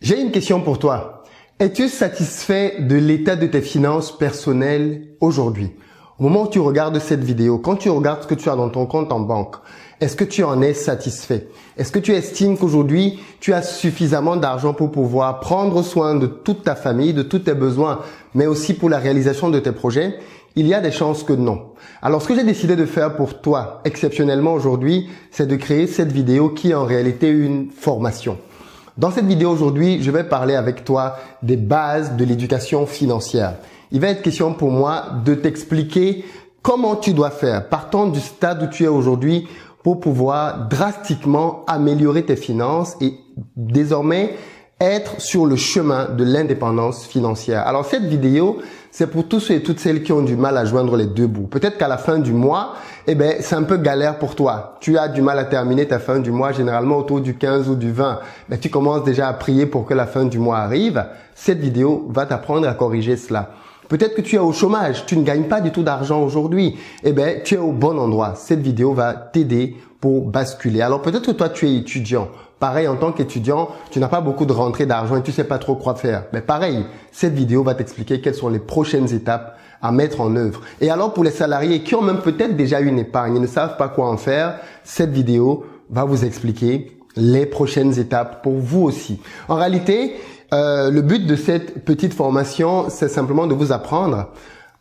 J'ai une question pour toi. Es-tu satisfait de l'état de tes finances personnelles aujourd'hui? Au moment où tu regardes cette vidéo, quand tu regardes ce que tu as dans ton compte en banque, est-ce que tu en es satisfait? Est-ce que tu estimes qu'aujourd'hui, tu as suffisamment d'argent pour pouvoir prendre soin de toute ta famille, de tous tes besoins, mais aussi pour la réalisation de tes projets? Il y a des chances que non. Alors, ce que j'ai décidé de faire pour toi, exceptionnellement aujourd'hui, c'est de créer cette vidéo qui est en réalité une formation. Dans cette vidéo aujourd'hui, je vais parler avec toi des bases de l'éducation financière. Il va être question pour moi de t'expliquer comment tu dois faire, partant du stade où tu es aujourd'hui, pour pouvoir drastiquement améliorer tes finances et désormais être sur le chemin de l'indépendance financière. Alors cette vidéo, c'est pour tous ceux et toutes celles qui ont du mal à joindre les deux bouts. Peut-être qu'à la fin du mois, c'est un peu galère pour toi. Tu as du mal à terminer ta fin du mois, généralement autour du 15 ou du 20. Mais tu commences déjà à prier pour que la fin du mois arrive. Cette vidéo va t'apprendre à corriger cela. Peut-être que tu es au chômage, tu ne gagnes pas du tout d'argent aujourd'hui. Tu es au bon endroit. Cette vidéo va t'aider pour basculer. Alors peut-être que toi, tu es étudiant. Pareil, en tant qu'étudiant, tu n'as pas beaucoup de rentrée d'argent et tu sais pas trop quoi faire. Mais pareil, cette vidéo va t'expliquer quelles sont les prochaines étapes à mettre en œuvre. Et alors pour les salariés qui ont même peut-être déjà une épargne et ne savent pas quoi en faire, cette vidéo va vous expliquer les prochaines étapes pour vous aussi. En réalité, le but de cette petite formation, c'est simplement de vous apprendre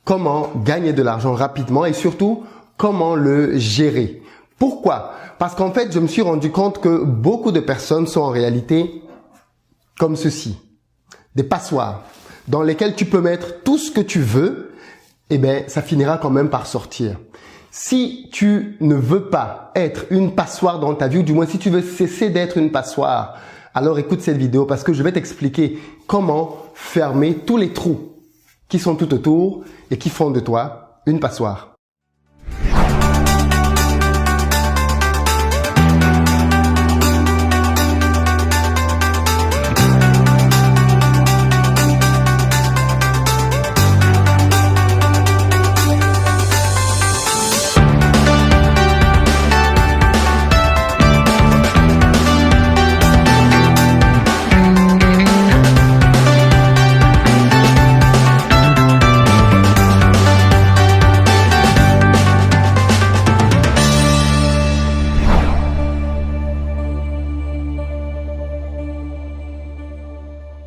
comment gagner de l'argent rapidement et surtout comment le gérer. Pourquoi? Parce qu'en fait, je me suis rendu compte que beaucoup de personnes sont en réalité comme ceci. Des passoires dans lesquelles tu peux mettre tout ce que tu veux, ça finira quand même par sortir. Si tu ne veux pas être une passoire dans ta vie, ou du moins si tu veux cesser d'être une passoire, alors écoute cette vidéo parce que je vais t'expliquer comment fermer tous les trous qui sont tout autour et qui font de toi une passoire.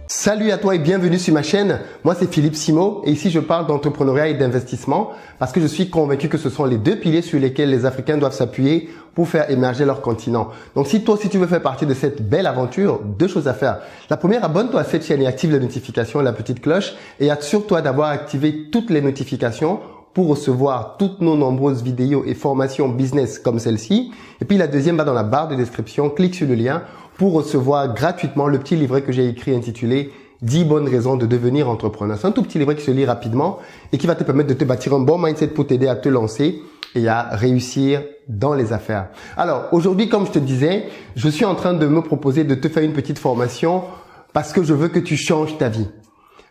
Salut à toi et bienvenue sur ma chaîne. Moi, c'est Philippe Simo et ici, je parle d'entrepreneuriat et d'investissement parce que je suis convaincu que ce sont les deux piliers sur lesquels les Africains doivent s'appuyer pour faire émerger leur continent. Donc, si toi aussi tu veux faire partie de cette belle aventure, deux choses à faire. La première, abonne-toi à cette chaîne et active les notifications et la petite cloche et assure-toi d'avoir activé toutes les notifications pour recevoir toutes nos nombreuses vidéos et formations business comme celle-ci. Et puis la deuxième, va dans la barre de description, clique sur le lien pour recevoir gratuitement le petit livret que j'ai écrit intitulé 10 bonnes raisons de devenir entrepreneur. C'est un tout petit livret qui se lit rapidement et qui va te permettre de te bâtir un bon mindset pour t'aider à te lancer et à réussir dans les affaires. Alors aujourd'hui, comme je te disais, je suis en train de me proposer de te faire une petite formation parce que je veux que tu changes ta vie.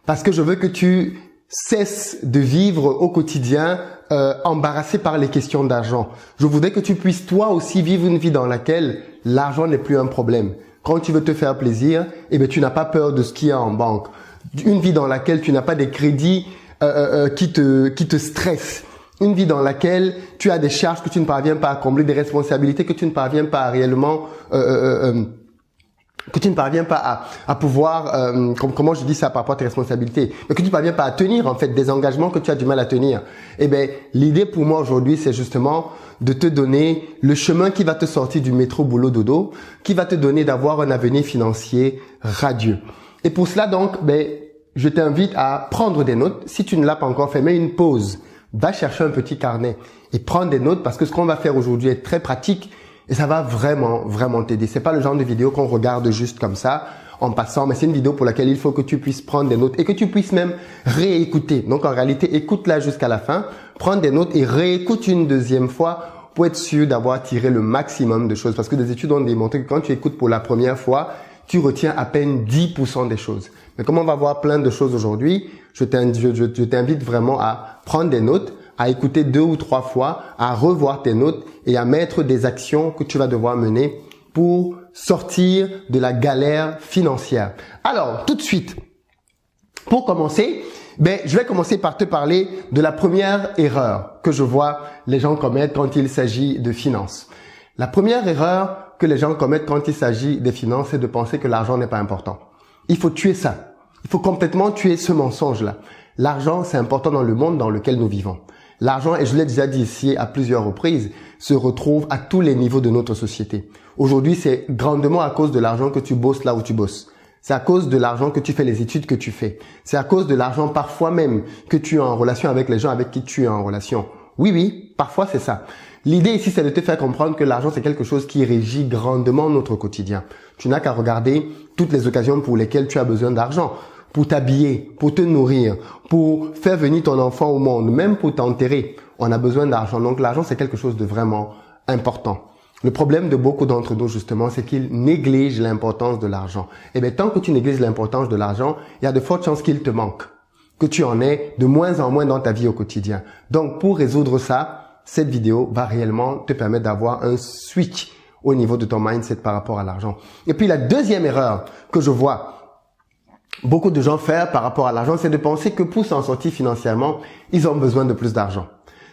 Parce que je veux que tu cesses de vivre au quotidien embarrassé par les questions d'argent. Je voudrais que tu puisses toi aussi vivre une vie dans laquelle l'argent n'est plus un problème. Quand tu veux te faire plaisir, tu n'as pas peur de ce qu'il y a en banque. Une vie dans laquelle tu n'as pas des crédits qui te stressent. Une vie dans laquelle tu as des charges que tu ne parviens pas à combler, des responsabilités que tu ne parviens pas à réellement que tu ne parviens pas à pouvoir, comment je dis ça par rapport à tes responsabilités, mais que tu ne parviens pas à tenir en fait, des engagements que tu as du mal à tenir. L'idée pour moi aujourd'hui, c'est justement de te donner le chemin qui va te sortir du métro boulot dodo, qui va te donner d'avoir un avenir financier radieux. Et pour cela donc, je t'invite à prendre des notes. Si tu ne l'as pas encore fait, mets une pause, va chercher un petit carnet et prends des notes parce que ce qu'on va faire aujourd'hui est très pratique. Et ça va vraiment t'aider. C'est pas le genre de vidéo qu'on regarde juste comme ça, en passant, mais c'est une vidéo pour laquelle il faut que tu puisses prendre des notes et que tu puisses même réécouter. Donc, en réalité, écoute-la jusqu'à la fin, prends des notes et réécoute une deuxième fois pour être sûr d'avoir tiré le maximum de choses. Parce que des études ont démontré que quand tu écoutes pour la première fois, tu retiens à peine 10% des choses. Mais comme on va voir plein de choses aujourd'hui, je t'invite vraiment à prendre des notes, à écouter 2 ou 3 fois, à revoir tes notes et à mettre des actions que tu vas devoir mener pour sortir de la galère financière? Alors, tout de suite, pour commencer, je vais commencer par te parler de la première erreur que je vois les gens commettre quand il s'agit de finances. La première erreur que les gens commettent quand il s'agit des finances, c'est de penser que l'argent n'est pas important. Il faut tuer ça. Il faut complètement tuer ce mensonge-là. L'argent, c'est important dans le monde dans lequel nous vivons. L'argent, et je l'ai déjà dit ici à plusieurs reprises, se retrouve à tous les niveaux de notre société. Aujourd'hui, c'est grandement à cause de l'argent que tu bosses là où tu bosses. C'est à cause de l'argent que tu fais les études que tu fais. C'est à cause de l'argent parfois même que tu es en relation avec les gens avec qui tu es en relation. Oui, parfois c'est ça. L'idée ici, c'est de te faire comprendre que l'argent, c'est quelque chose qui régit grandement notre quotidien. Tu n'as qu'à regarder toutes les occasions pour lesquelles tu as besoin d'argent. Pour t'habiller, pour te nourrir, pour faire venir ton enfant au monde, même pour t'enterrer, on a besoin d'argent. Donc l'argent, c'est quelque chose de vraiment important. Le problème de beaucoup d'entre nous, justement, c'est qu'ils négligent l'importance de l'argent. Et bien, tant que tu négliges l'importance de l'argent, il y a de fortes chances qu'il te manque, que tu en aies de moins en moins dans ta vie au quotidien. Donc, pour résoudre ça, cette vidéo va réellement te permettre d'avoir un switch au niveau de ton mindset par rapport à l'argent. Et puis, la deuxième erreur que je vois beaucoup de gens faire par rapport à l'argent, c'est de penser que pour s'en sortir financièrement, ils ont besoin de plus d'argent.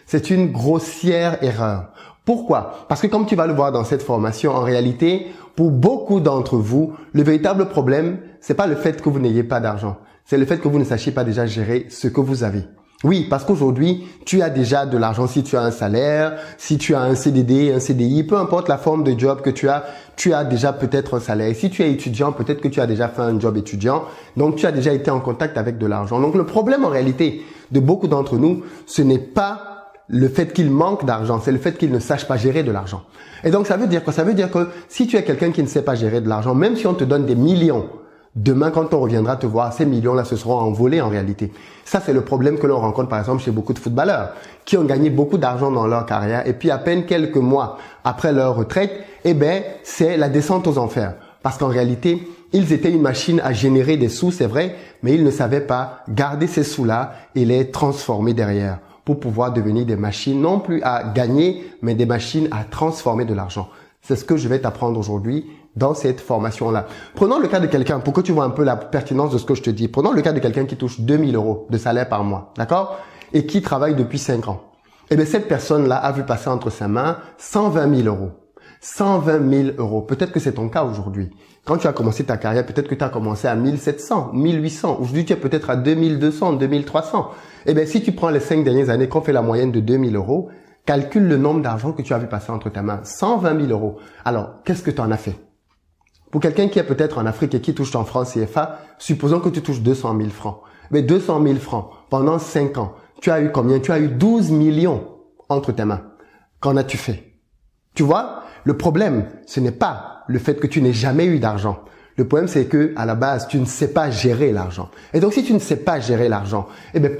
C'est une grossière erreur. Pourquoi? Parce que comme tu vas le voir dans cette formation, en réalité, pour beaucoup d'entre vous, le véritable problème, c'est pas le fait que vous n'ayez pas d'argent. C'est le fait que vous ne sachiez pas déjà gérer ce que vous avez. Oui, parce qu'aujourd'hui, tu as déjà de l'argent si tu as un salaire, si tu as un CDD, un CDI, peu importe la forme de job que tu as déjà peut-être un salaire. Et si tu es étudiant, peut-être que tu as déjà fait un job étudiant, donc tu as déjà été en contact avec de l'argent. Donc le problème en réalité de beaucoup d'entre nous, ce n'est pas le fait qu'il manque d'argent, c'est le fait qu'il ne sache pas gérer de l'argent. Et donc ça veut dire quoi? Ça veut dire que si tu es quelqu'un qui ne sait pas gérer de l'argent, même si on te donne des millions, demain, quand on reviendra te voir, ces millions-là se seront envolés en réalité. Ça, c'est le problème que l'on rencontre par exemple chez beaucoup de footballeurs qui ont gagné beaucoup d'argent dans leur carrière et puis à peine quelques mois après leur retraite, c'est la descente aux enfers. Parce qu'en réalité, ils étaient une machine à générer des sous, c'est vrai, mais ils ne savaient pas garder ces sous-là et les transformer derrière pour pouvoir devenir des machines non plus à gagner, mais des machines à transformer de l'argent. C'est ce que je vais t'apprendre aujourd'hui dans cette formation-là. Prenons le cas de quelqu'un, pour que tu vois un peu la pertinence de ce que je te dis. Prenons le cas de quelqu'un qui touche 2000 € de salaire par mois, d'accord? Et qui travaille depuis 5 ans. Eh bien, cette personne-là a vu passer entre ses mains 120 000 €. 120 000 €. Peut-être que c'est ton cas aujourd'hui. Quand tu as commencé ta carrière, peut-être que tu as commencé à 1700, 1800. Aujourd'hui, tu es peut-être à 2200, 2300. Eh bien, si tu prends les 5 dernières années, qu'on fait la moyenne de 2000 €, calcule le nombre d'argent que tu as vu passer entre tes mains. 120 000 €. Alors, qu'est-ce que tu en as fait? Pour quelqu'un qui est peut-être en Afrique et qui touche en francs CFA, supposons que tu touches 200 000 francs. Mais 200 000 francs, pendant 5 ans, tu as eu combien? Tu as eu 12 millions entre tes mains. Qu'en as-tu fait? Tu vois, le problème, ce n'est pas le fait que tu n'aies jamais eu d'argent. Le problème, c'est que à la base, tu ne sais pas gérer l'argent. Et donc, si tu ne sais pas gérer l'argent,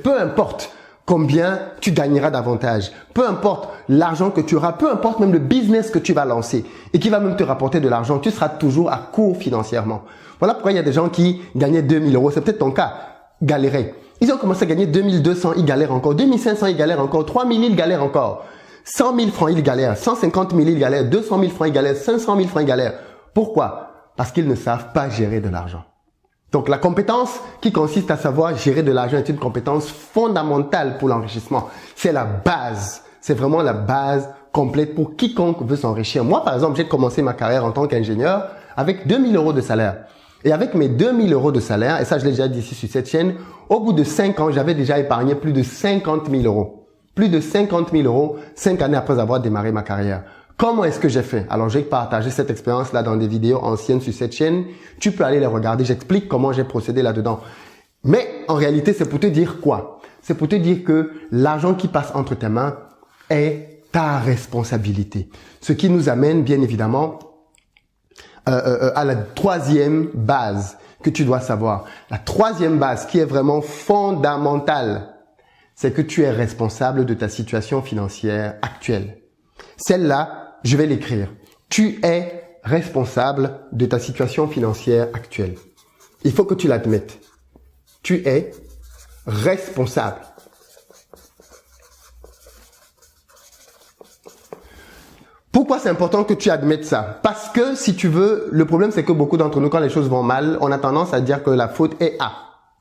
peu importe combien tu gagneras davantage, peu importe l'argent que tu auras, peu importe même le business que tu vas lancer et qui va même te rapporter de l'argent, tu seras toujours à court financièrement. Voilà pourquoi il y a des gens qui gagnaient 2000 €, c'est peut-être ton cas, galéraient. Ils ont commencé à gagner 2200, ils galèrent encore, 2500, ils galèrent encore, 3000, ils galèrent encore, 100 000 francs, ils galèrent, 150 000, ils galèrent, 200 000 francs, ils galèrent, 500 000 francs, ils galèrent. Pourquoi? Parce qu'ils ne savent pas gérer de l'argent. Donc, la compétence qui consiste à savoir gérer de l'argent est une compétence fondamentale pour l'enrichissement. C'est la base. C'est vraiment la base complète pour quiconque veut s'enrichir. Moi, par exemple, j'ai commencé ma carrière en tant qu'ingénieur avec 2000 € de salaire. Et avec mes 2000 € de salaire, et ça, je l'ai déjà dit ici sur cette chaîne, au bout de 5 ans, j'avais déjà épargné plus de 50 000 €. Plus de 50 000 € 5 années après avoir démarré ma carrière. Comment est-ce que j'ai fait? Alors, j'ai partagé cette expérience-là dans des vidéos anciennes sur cette chaîne. Tu peux aller les regarder. J'explique comment j'ai procédé là-dedans. Mais en réalité, c'est pour te dire quoi? C'est pour te dire que l'argent qui passe entre tes mains est ta responsabilité. Ce qui nous amène, bien évidemment, à la troisième base que tu dois savoir. La troisième base qui est vraiment fondamentale, c'est que tu es responsable de ta situation financière actuelle. Celle-là, je vais l'écrire. Tu es responsable de ta situation financière actuelle. Il faut que tu l'admettes. Tu es responsable. Pourquoi c'est important que tu admettes ça? Parce que si tu veux, le problème c'est que beaucoup d'entre nous, quand les choses vont mal, on a tendance à dire que la faute est à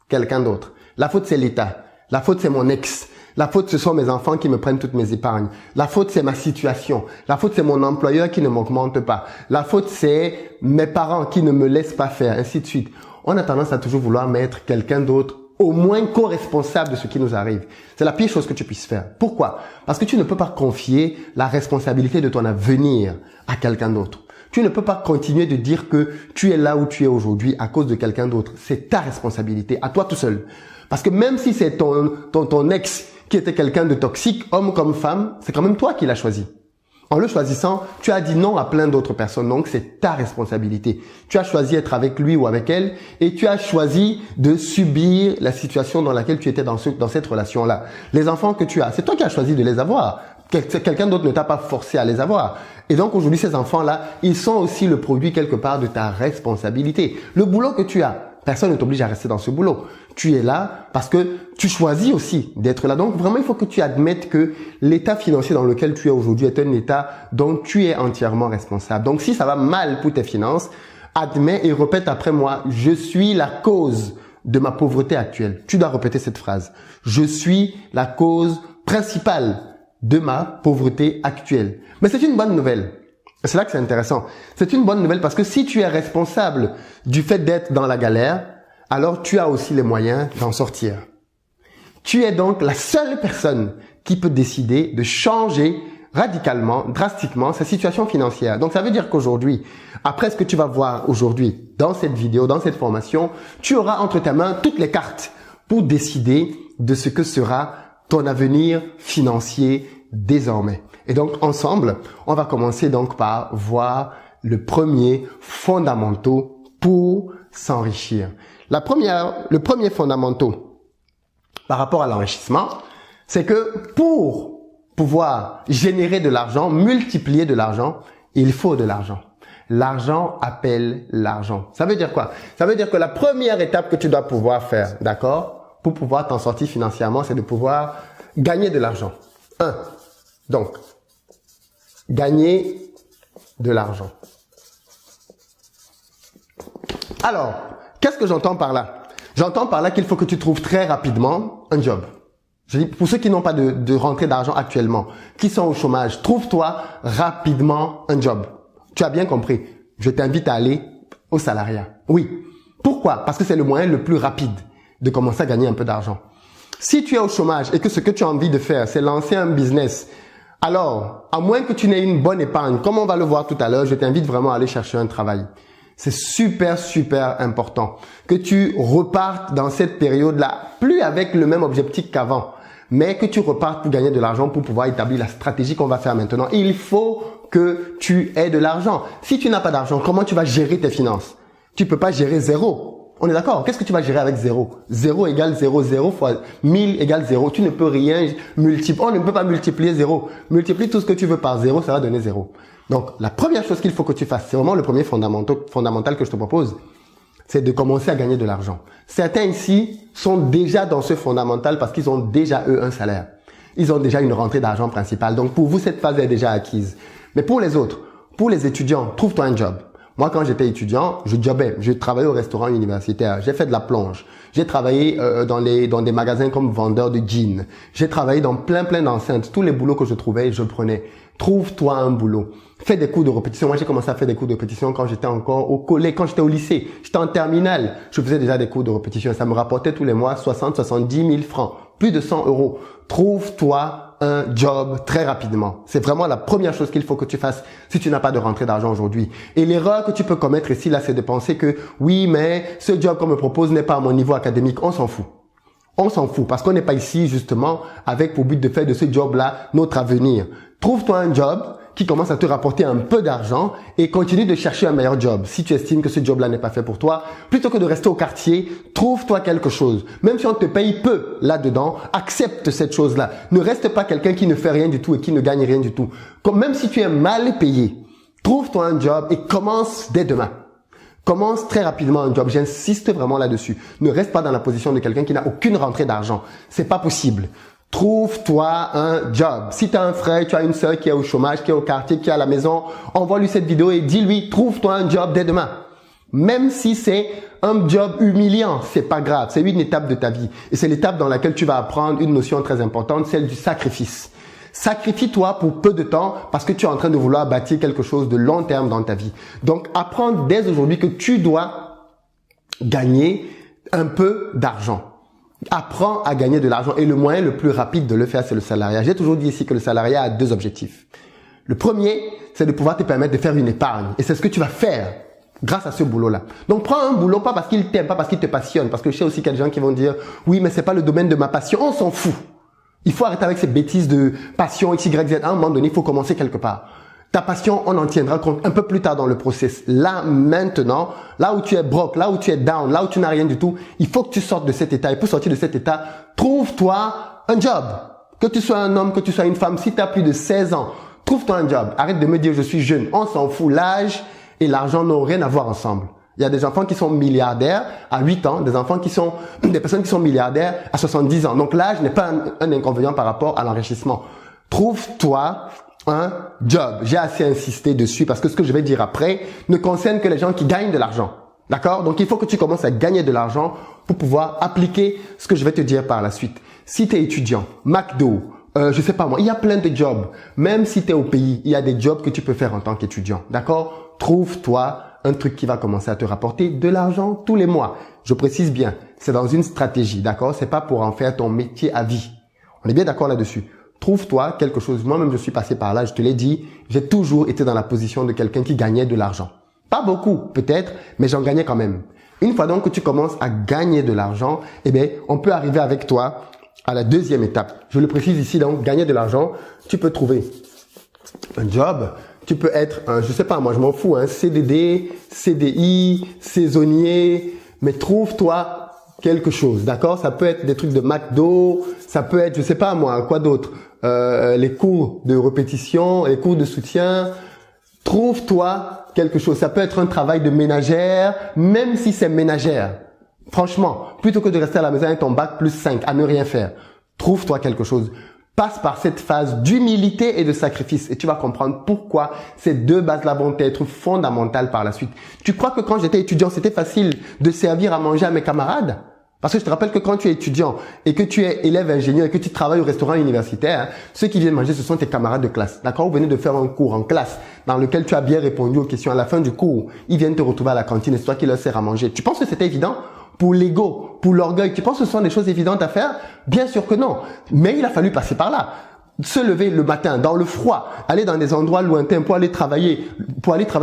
quelqu'un d'autre. La faute c'est l'État. La faute c'est mon ex. La faute, ce sont mes enfants qui me prennent toutes mes épargnes. La faute, c'est ma situation. La faute, c'est mon employeur qui ne m'augmente pas. La faute, c'est mes parents qui ne me laissent pas faire, ainsi de suite. On a tendance à toujours vouloir mettre quelqu'un d'autre au moins co-responsable de ce qui nous arrive. C'est la pire chose que tu puisses faire. Pourquoi? Parce que tu ne peux pas confier la responsabilité de ton avenir à quelqu'un d'autre. Tu ne peux pas continuer de dire que tu es là où tu es aujourd'hui à cause de quelqu'un d'autre. C'est ta responsabilité, à toi tout seul. Parce que même si c'est ton ex qui était quelqu'un de toxique, homme comme femme, c'est quand même toi qui l'as choisi. En le choisissant, tu as dit non à plein d'autres personnes, donc c'est ta responsabilité. Tu as choisi d'être avec lui ou avec elle et tu as choisi de subir la situation dans laquelle tu étais dans cette relation-là. Les enfants que tu as, c'est toi qui as choisi de les avoir. Quelqu'un d'autre ne t'a pas forcé à les avoir. Et donc aujourd'hui, ces enfants-là, ils sont aussi le produit quelque part de ta responsabilité. Le boulot que tu as, personne ne t'oblige à rester dans ce boulot. Tu es là parce que tu choisis aussi d'être là. Donc vraiment, il faut que tu admettes que l'état financier dans lequel tu es aujourd'hui est un état dont tu es entièrement responsable. Donc si ça va mal pour tes finances, admets et répète après moi, je suis la cause de ma pauvreté actuelle. Tu dois répéter cette phrase. Je suis la cause principale de ma pauvreté actuelle. Mais c'est une bonne nouvelle. C'est là que c'est intéressant. C'est une bonne nouvelle parce que si tu es responsable du fait d'être dans la galère, alors tu as aussi les moyens d'en sortir. Tu es donc la seule personne qui peut décider de changer radicalement, drastiquement sa situation financière. Donc ça veut dire qu'aujourd'hui, après ce que tu vas voir aujourd'hui dans cette vidéo, dans cette formation, tu auras entre tes mains toutes les cartes pour décider de ce que sera ton avenir financier désormais. Et donc ensemble, on va commencer donc par voir le premier fondamental pour s'enrichir. Le premier fondamental par rapport à l'enrichissement, c'est que pour pouvoir générer de l'argent, multiplier de l'argent, il faut de l'argent. L'argent appelle l'argent. Ça veut dire quoi? Ça veut dire que la première étape que tu dois pouvoir faire, d'accord, pour pouvoir t'en sortir financièrement, c'est de pouvoir gagner de l'argent. Donc, gagner de l'argent. Alors, qu'est-ce que j'entends par là? J'entends par là qu'il faut que tu trouves très rapidement un job. Je dis, pour ceux qui n'ont pas de rentrée d'argent actuellement, qui sont au chômage, trouve-toi rapidement un job. Tu as bien compris. Je t'invite à aller au salariat. Oui. Pourquoi? Parce que c'est le moyen le plus rapide de commencer à gagner un peu d'argent. Si tu es au chômage et que ce que tu as envie de faire, c'est lancer un business, alors, à moins que tu n'aies une bonne épargne, comme on va le voir tout à l'heure, je t'invite vraiment à aller chercher un travail. C'est super, super important que tu repartes dans cette période-là, plus avec le même objectif qu'avant, mais que tu repartes pour gagner de l'argent pour pouvoir établir la stratégie qu'on va faire maintenant. Il faut que tu aies de l'argent. Si tu n'as pas d'argent, comment tu vas gérer tes finances? Tu peux pas gérer zéro. On est d'accord? Qu'est-ce que tu vas gérer avec zéro? 0 égale 0, 0 fois 1000 égale 0. Tu ne peux rien multiplier. On ne peut pas multiplier 0. Multiplie tout ce que tu veux par 0, ça va donner 0. Donc, la première chose qu'il faut que tu fasses, c'est vraiment le premier fondamental que je te propose, c'est de commencer à gagner de l'argent. Certains ici sont déjà dans ce fondamental parce qu'ils ont déjà, eux, un salaire. Ils ont déjà une rentrée d'argent principale. Donc, pour vous, cette phase est déjà acquise. Mais pour les autres, pour les étudiants, trouve-toi un job. Moi, quand j'étais étudiant, je jobais. Je travaillais au restaurant universitaire. J'ai fait de la plonge. J'ai travaillé dans des magasins comme vendeur de jeans. J'ai travaillé dans plein d'enceintes. Tous les boulots que je trouvais, je prenais. Trouve-toi un boulot. Fais des cours de répétition. Moi, j'ai commencé à faire des cours de répétition quand j'étais encore au collège, quand j'étais au lycée. J'étais en terminale. Je faisais déjà des cours de répétition. Ça me rapportait tous les mois 70 000 francs. Plus de 100 euros. Trouve-toi un job très rapidement. C'est vraiment la première chose qu'il faut que tu fasses si tu n'as pas de rentrée d'argent aujourd'hui. Et l'erreur que tu peux commettre ici, là, c'est de penser que oui, mais ce job qu'on me propose n'est pas à mon niveau académique. On s'en fout. On s'en fout parce qu'on n'est pas ici justement avec pour but de faire de ce job-là notre avenir. Trouve-toi un job qui commence à te rapporter un peu d'argent et continue de chercher un meilleur job. Si tu estimes que ce job-là n'est pas fait pour toi, plutôt que de rester au quartier, trouve-toi quelque chose. Même si on te paye peu là-dedans, accepte cette chose-là. Ne reste pas quelqu'un qui ne fait rien du tout et qui ne gagne rien du tout. Même si tu es mal payé, trouve-toi un job et commence dès demain. Commence très rapidement un job. J'insiste vraiment là-dessus. Ne reste pas dans la position de quelqu'un qui n'a aucune rentrée d'argent. C'est pas possible. Trouve-toi un job. Si tu as un frère, tu as une soeur qui est au chômage, qui est au quartier, qui est à la maison, envoie-lui cette vidéo et dis-lui, trouve-toi un job dès demain. Même si c'est un job humiliant, c'est pas grave. C'est une étape de ta vie. Et c'est l'étape dans laquelle tu vas apprendre une notion très importante, celle du sacrifice. Sacrifie-toi pour peu de temps parce que tu es en train de vouloir bâtir quelque chose de long terme dans ta vie. Donc, apprends dès aujourd'hui que tu dois gagner un peu d'argent. Apprends à gagner de l'argent et le moyen le plus rapide de le faire, c'est le salariat. J'ai toujours dit ici que le salariat a deux objectifs. Le premier, c'est de pouvoir te permettre de faire une épargne et c'est ce que tu vas faire grâce à ce boulot-là. Donc, prends un boulot pas parce qu'il t'aime, pas parce qu'il te passionne, parce que je sais aussi qu'il y a des gens qui vont dire « Oui, mais c'est pas le domaine de ma passion. » On s'en fout. Il faut arrêter avec ces bêtises de passion X, Y, Z. À un moment donné, il faut commencer quelque part. Ta passion, on en tiendra compte un peu plus tard dans le process. Là, maintenant, là où tu es broke, là où tu es down, là où tu n'as rien du tout, il faut que tu sortes de cet état. Et pour sortir de cet état, trouve-toi un job. Que tu sois un homme, que tu sois une femme, si tu as plus de 16 ans, trouve-toi un job. Arrête de me dire je suis jeune. On s'en fout. L'âge et l'argent n'ont rien à voir ensemble. Il y a des enfants qui sont milliardaires à 8 ans, des personnes qui sont milliardaires à 70 ans. Donc l'âge n'est pas un inconvénient par rapport à l'enrichissement. Trouve-toi un job. J'ai assez insisté dessus parce que ce que je vais dire après ne concerne que les gens qui gagnent de l'argent. D'accord? Donc il faut que tu commences à gagner de l'argent pour pouvoir appliquer ce que je vais te dire par la suite. Si tu es étudiant, McDo, je sais pas moi, il y a plein de jobs. Même si tu es au pays, il y a des jobs que tu peux faire en tant qu'étudiant. D'accord? Trouve-toi un truc qui va commencer à te rapporter de l'argent tous les mois. Je précise bien, c'est dans une stratégie, d'accord? C'est pas pour en faire ton métier à vie. On est bien d'accord là-dessus. Trouve-toi quelque chose. Moi-même, je suis passé par là, je te l'ai dit, j'ai toujours été dans la position de quelqu'un qui gagnait de l'argent. Pas beaucoup, peut-être, mais j'en gagnais quand même. Une fois donc que tu commences à gagner de l'argent, eh bien, on peut arriver avec toi à la deuxième étape. Je le précise ici, donc, gagner de l'argent, tu peux trouver un job, tu peux être, je sais pas, moi, je m'en fous, un CDD, CDI, saisonnier, mais trouve-toi quelque chose, d'accord? Ça peut être des trucs de McDo, ça peut être, je sais pas moi, quoi d'autre? Les cours de répétition, les cours de soutien. Trouve-toi quelque chose. Ça peut être un travail de ménagère, même si c'est ménagère. Franchement, plutôt que de rester à la maison avec ton bac plus 5 à ne rien faire, trouve-toi quelque chose. Passe par cette phase d'humilité et de sacrifice et tu vas comprendre pourquoi ces deux bases-là vont être fondamentales par la suite. Tu crois que quand j'étais étudiant, c'était facile de servir à manger à mes camarades? Parce que je te rappelle que quand tu es étudiant et que tu es élève ingénieur et que tu travailles au restaurant universitaire, ceux qui viennent manger, ce sont tes camarades de classe. D'accord? Vous venez de faire un cours en classe dans lequel tu as bien répondu aux questions. À la fin du cours, ils viennent te retrouver à la cantine et c'est toi qui leur sers à manger. Tu penses que c'était évident? Pour l'ego, pour l'orgueil, tu penses que ce sont des choses évidentes à faire? Bien sûr que non. Mais il a fallu passer par là. Se lever le matin dans le froid, aller dans des endroits lointains pour aller travailler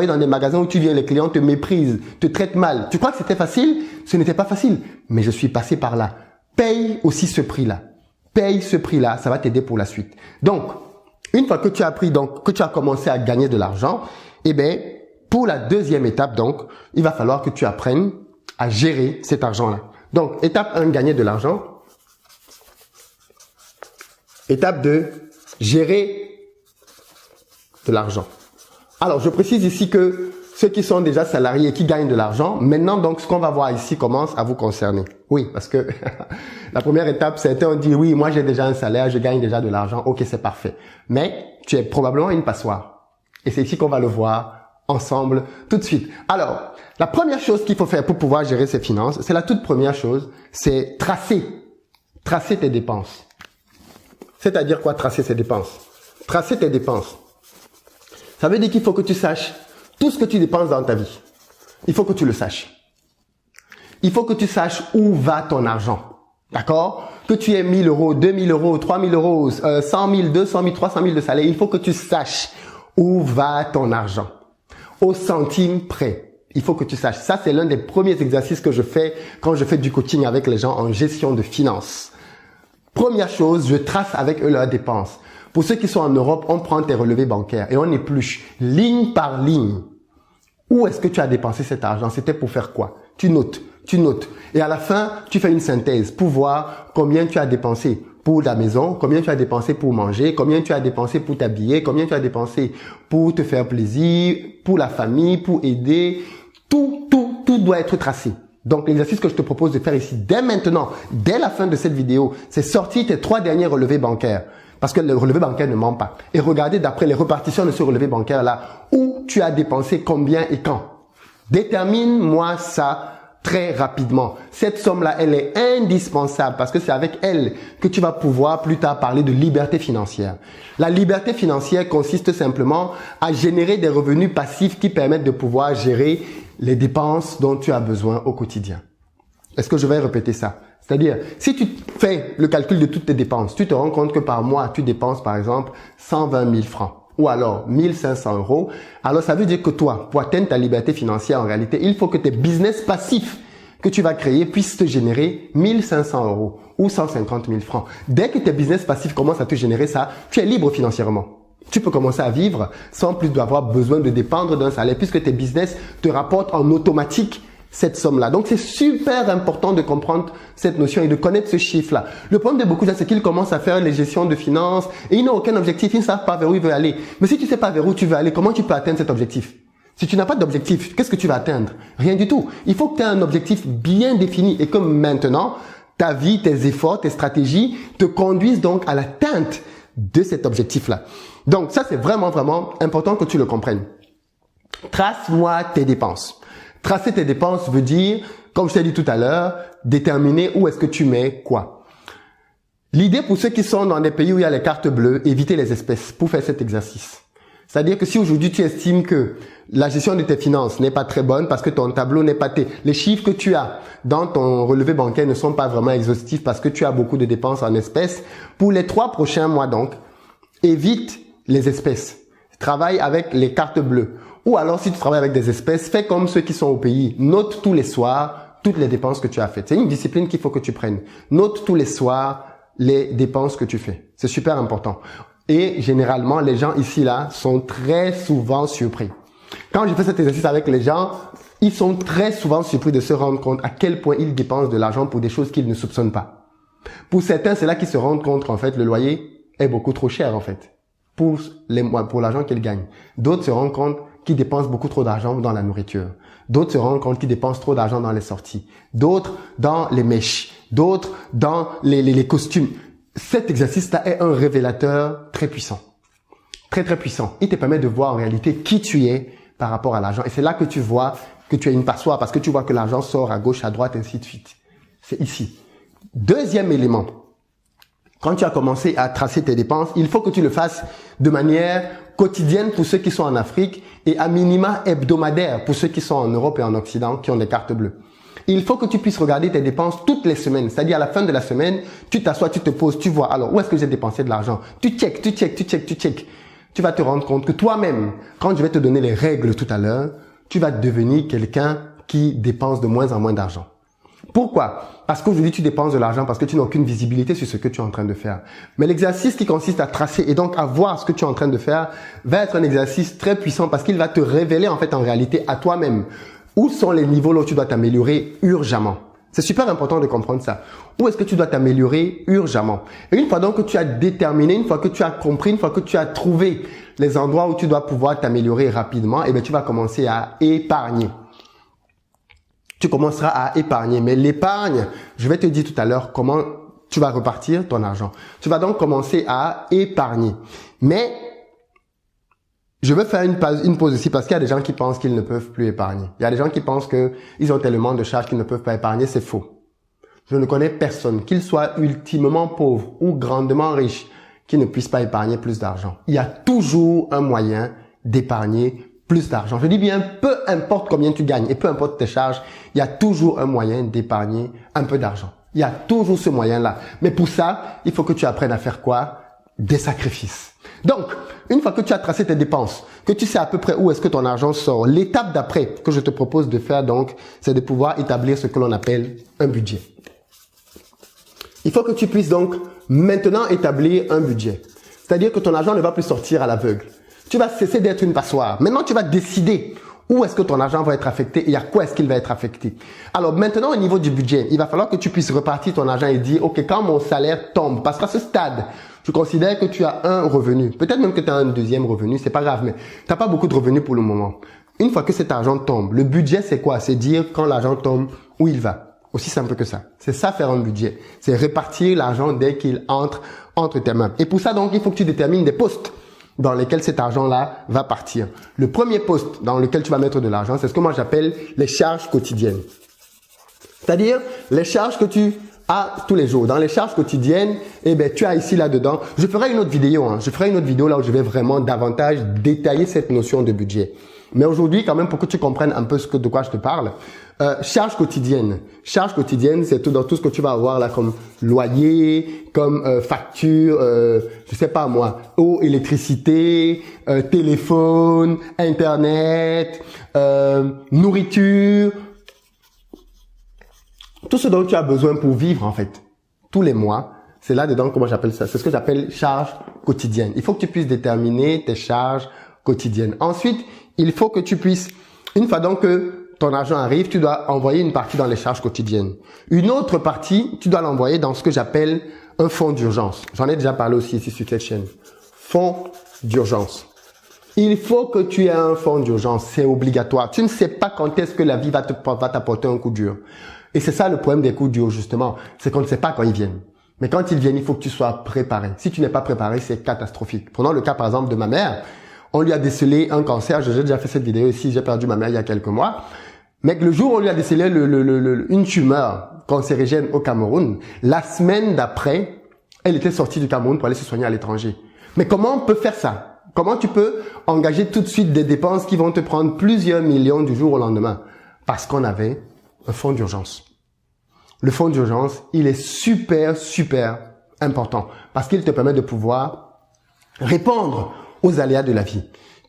dans des magasins où tu viens, les clients te méprisent, te traitent mal. Tu crois que c'était facile? Ce n'était pas facile. Mais je suis passé par là. Paye aussi ce prix-là. Paye ce prix-là, ça va t'aider pour la suite. Donc, une fois que tu as appris, que tu as commencé à gagner de l'argent, eh bien, pour la deuxième étape, donc, il va falloir que tu apprennes à gérer cet argent-là. Donc, étape 1, gagner de l'argent. Étape 2, gérer de l'argent. Alors, je précise ici que ceux qui sont déjà salariés et qui gagnent de l'argent, maintenant, donc, ce qu'on va voir ici commence à vous concerner. Oui, parce que la première étape, c'était on dit, oui, moi, j'ai déjà un salaire, je gagne déjà de l'argent. Ok, c'est parfait. Mais tu es probablement une passoire. Et c'est ici qu'on va le voir ensemble tout de suite. Alors, la première chose qu'il faut faire pour pouvoir gérer ses finances, c'est la toute première chose, c'est tracer tes dépenses. C'est-à-dire quoi, tracer ses dépenses? Tracer tes dépenses. Ça veut dire qu'il faut que tu saches tout ce que tu dépenses dans ta vie. Il faut que tu le saches. Il faut que tu saches où va ton argent. D'accord? Que tu aies 1000 euros, 2000 euros, 3000 euros, 100 000, 200 000, 300 000 de salaire. Il faut que tu saches où va ton argent. Au centime près. Il faut que tu saches. Ça, c'est l'un des premiers exercices que je fais quand je fais du coaching avec les gens en gestion de finances. Première chose, je trace avec eux leurs dépenses. Pour ceux qui sont en Europe, on prend tes relevés bancaires et on épluche ligne par ligne. Où est-ce que tu as dépensé cet argent? C'était pour faire quoi? Tu notes. Et à la fin, tu fais une synthèse pour voir combien tu as dépensé pour la maison, combien tu as dépensé pour manger, combien tu as dépensé pour t'habiller, combien tu as dépensé pour te faire plaisir, pour la famille, pour aider. Tout doit être tracé. Donc, l'exercice que je te propose de faire ici, dès maintenant, dès la fin de cette vidéo, c'est sortir tes 3 derniers relevés bancaires. Parce que le relevé bancaire ne ment pas. Et regarder d'après les répartitions de ce relevé bancaire-là, où tu as dépensé combien et quand. Détermine-moi ça très rapidement. Cette somme-là, elle est indispensable parce que c'est avec elle que tu vas pouvoir plus tard parler de liberté financière. La liberté financière consiste simplement à générer des revenus passifs qui permettent de pouvoir gérer les dépenses dont tu as besoin au quotidien. Est-ce que je vais répéter ça? C'est-à-dire, si tu fais le calcul de toutes tes dépenses, tu te rends compte que par mois, tu dépenses par exemple 120 000 francs ou alors 1500 euros. Alors, ça veut dire que toi, pour atteindre ta liberté financière en réalité, il faut que tes business passifs que tu vas créer puissent te générer 1500 euros ou 150 000 francs. Dès que tes business passifs commencent à te générer ça, tu es libre financièrement. Tu peux commencer à vivre sans plus d'avoir besoin de dépendre d'un salaire puisque tes business te rapportent en automatique cette somme-là. Donc, c'est super important de comprendre cette notion et de connaître ce chiffre-là. Le problème de beaucoup de gens, c'est qu'ils commencent à faire les gestions de finances et ils n'ont aucun objectif. Ils ne savent pas vers où ils veulent aller. Mais si tu ne sais pas vers où tu veux aller, comment tu peux atteindre cet objectif? Si tu n'as pas d'objectif, qu'est-ce que tu vas atteindre? Rien du tout. Il faut que tu aies un objectif bien défini et que maintenant, ta vie, tes efforts, tes stratégies te conduisent donc à l'atteinte de cet objectif-là. Donc, ça, c'est vraiment, vraiment important que tu le comprennes. Trace-moi tes dépenses. Tracer tes dépenses veut dire, comme je t'ai dit tout à l'heure, déterminer où est-ce que tu mets quoi. L'idée pour ceux qui sont dans des pays où il y a les cartes bleues, éviter les espèces pour faire cet exercice. C'est-à-dire que si aujourd'hui tu estimes que la gestion de tes finances n'est pas très bonne parce que ton tableau n'est pas les chiffres que tu as dans ton relevé bancaire ne sont pas vraiment exhaustifs parce que tu as beaucoup de dépenses en espèces, pour les 3 prochains mois donc, évite les espèces. Travaille avec les cartes bleues. Ou alors, si tu travailles avec des espèces, fais comme ceux qui sont au pays. Note tous les soirs toutes les dépenses que tu as faites. C'est une discipline qu'il faut que tu prennes. Note tous les soirs les dépenses que tu fais. C'est super important. Et généralement, les gens ici, là, sont très souvent surpris. Quand je fais cet exercice avec les gens, ils sont très souvent surpris de se rendre compte à quel point ils dépensent de l'argent pour des choses qu'ils ne soupçonnent pas. Pour certains, c'est là qu'ils se rendent compte qu'en fait, le loyer est beaucoup trop cher, en fait, pour l'argent qu'ils gagnent. D'autres se rendent compte qui dépensent beaucoup trop d'argent dans la nourriture. D'autres se rendent compte qu'ils dépensent trop d'argent dans les sorties. D'autres dans les mèches. D'autres dans les costumes. Cet exercice-là est un révélateur très puissant. Très, très puissant. Il te permet de voir en réalité qui tu es par rapport à l'argent. Et c'est là que tu vois que tu es une passoire parce que tu vois que l'argent sort à gauche, à droite, ainsi de suite. C'est ici. Deuxième élément. Quand tu as commencé à tracer tes dépenses, il faut que tu le fasses de manière quotidienne pour ceux qui sont en Afrique et à minima hebdomadaire pour ceux qui sont en Europe et en Occident qui ont des cartes bleues. Il faut que tu puisses regarder tes dépenses toutes les semaines. C'est-à-dire à la fin de la semaine, tu t'assois, tu te poses, tu vois, alors où est-ce que j'ai dépensé de l'argent? Tu check. Tu vas te rendre compte que toi-même, quand je vais te donner les règles tout à l'heure, tu vas devenir quelqu'un qui dépense de moins en moins d'argent. Pourquoi? Parce qu'aujourd'hui, tu dépenses de l'argent parce que tu n'as aucune visibilité sur ce que tu es en train de faire. Mais l'exercice qui consiste à tracer et donc à voir ce que tu es en train de faire va être un exercice très puissant parce qu'il va te révéler en fait en réalité à toi-même où sont les niveaux là où tu dois t'améliorer urgemment. C'est super important de comprendre ça. Où est-ce que tu dois t'améliorer urgemment? Et une fois donc que tu as déterminé, une fois que tu as compris, une fois que tu as trouvé les endroits où tu dois pouvoir t'améliorer rapidement, eh bien, tu vas commencer à épargner. Tu commenceras à épargner. Mais l'épargne, je vais te dire tout à l'heure comment tu vas repartir ton argent. Tu vas donc commencer à épargner. Mais je veux faire une pause ici parce qu'il y a des gens qui pensent qu'ils ne peuvent plus épargner. Il y a des gens qui pensent qu'ils ont tellement de charges qu'ils ne peuvent pas épargner. C'est faux. Je ne connais personne, qu'il soit ultimement pauvre ou grandement riche, qui ne puisse pas épargner plus d'argent. Il y a toujours un moyen d'épargner plus d'argent. Je dis bien, peu importe combien tu gagnes et peu importe tes charges, il y a toujours un moyen d'épargner un peu d'argent. Il y a toujours ce moyen-là. Mais pour ça, il faut que tu apprennes à faire quoi? Des sacrifices. Donc, une fois que tu as tracé tes dépenses, que tu sais à peu près où est-ce que ton argent sort, l'étape d'après que je te propose de faire donc, c'est de pouvoir établir ce que l'on appelle un budget. Il faut que tu puisses donc maintenant établir un budget. C'est-à-dire que ton argent ne va plus sortir à l'aveugle. Tu vas cesser d'être une passoire. Maintenant, tu vas décider où est-ce que ton argent va être affecté et à quoi est-ce qu'il va être affecté. Alors maintenant, au niveau du budget, il va falloir que tu puisses repartir ton argent et dire, OK, quand mon salaire tombe, parce qu'à ce stade, tu considères que tu as un revenu. Peut-être même que tu as un deuxième revenu, c'est pas grave, mais tu n'as pas beaucoup de revenus pour le moment. Une fois que cet argent tombe, le budget c'est quoi? C'est dire quand l'argent tombe, où il va. Aussi simple que ça. C'est ça faire un budget. C'est répartir l'argent dès qu'il entre tes mains. Et pour ça donc, il faut que tu détermines des postes dans lesquels cet argent-là va partir. Le premier poste dans lequel tu vas mettre de l'argent, c'est ce que moi j'appelle les charges quotidiennes. C'est-à-dire les charges que tu as tous les jours. Dans les charges quotidiennes, eh ben, tu as ici là-dedans. Je ferai une autre vidéo. Je ferai une autre vidéo là où je vais vraiment davantage détailler cette notion de budget. Mais aujourd'hui, quand même, pour que tu comprennes un peu de quoi je te parle, charges quotidiennes. Charges quotidiennes, c'est tout dans tout ce que tu vas avoir là comme loyer, comme facture, je sais pas moi, eau, électricité, téléphone, internet, nourriture. Tout ce dont tu as besoin pour vivre en fait, tous les mois, c'est là-dedans comment j'appelle ça. C'est ce que j'appelle charges quotidiennes. Il faut que tu puisses déterminer tes charges quotidiennes. Ensuite, il faut que tu puisses, une fois donc que ton argent arrive, tu dois envoyer une partie dans les charges quotidiennes. Une autre partie, tu dois l'envoyer dans ce que j'appelle un fonds d'urgence. J'en ai déjà parlé aussi ici sur cette chaîne. Fonds d'urgence. Il faut que tu aies un fonds d'urgence. C'est obligatoire. Tu ne sais pas quand est-ce que la vie va t'apporter un coup dur. Et c'est ça le problème des coups durs justement. C'est qu'on ne sait pas quand ils viennent. Mais quand ils viennent, il faut que tu sois préparé. Si tu n'es pas préparé, c'est catastrophique. Prenons le cas par exemple de ma mère. On lui a décelé un cancer. J'ai déjà fait cette vidéo ici. J'ai perdu ma mère il y a quelques mois. Mais le jour où on lui a décelé une tumeur cancérigène au Cameroun, la semaine d'après, elle était sortie du Cameroun pour aller se soigner à l'étranger. Mais comment on peut faire ça? Comment tu peux engager tout de suite des dépenses qui vont te prendre plusieurs millions du jour au lendemain? Parce qu'on avait un fonds d'urgence. Le fonds d'urgence, il est super important parce qu'il te permet de pouvoir répondre aux aléas de la vie.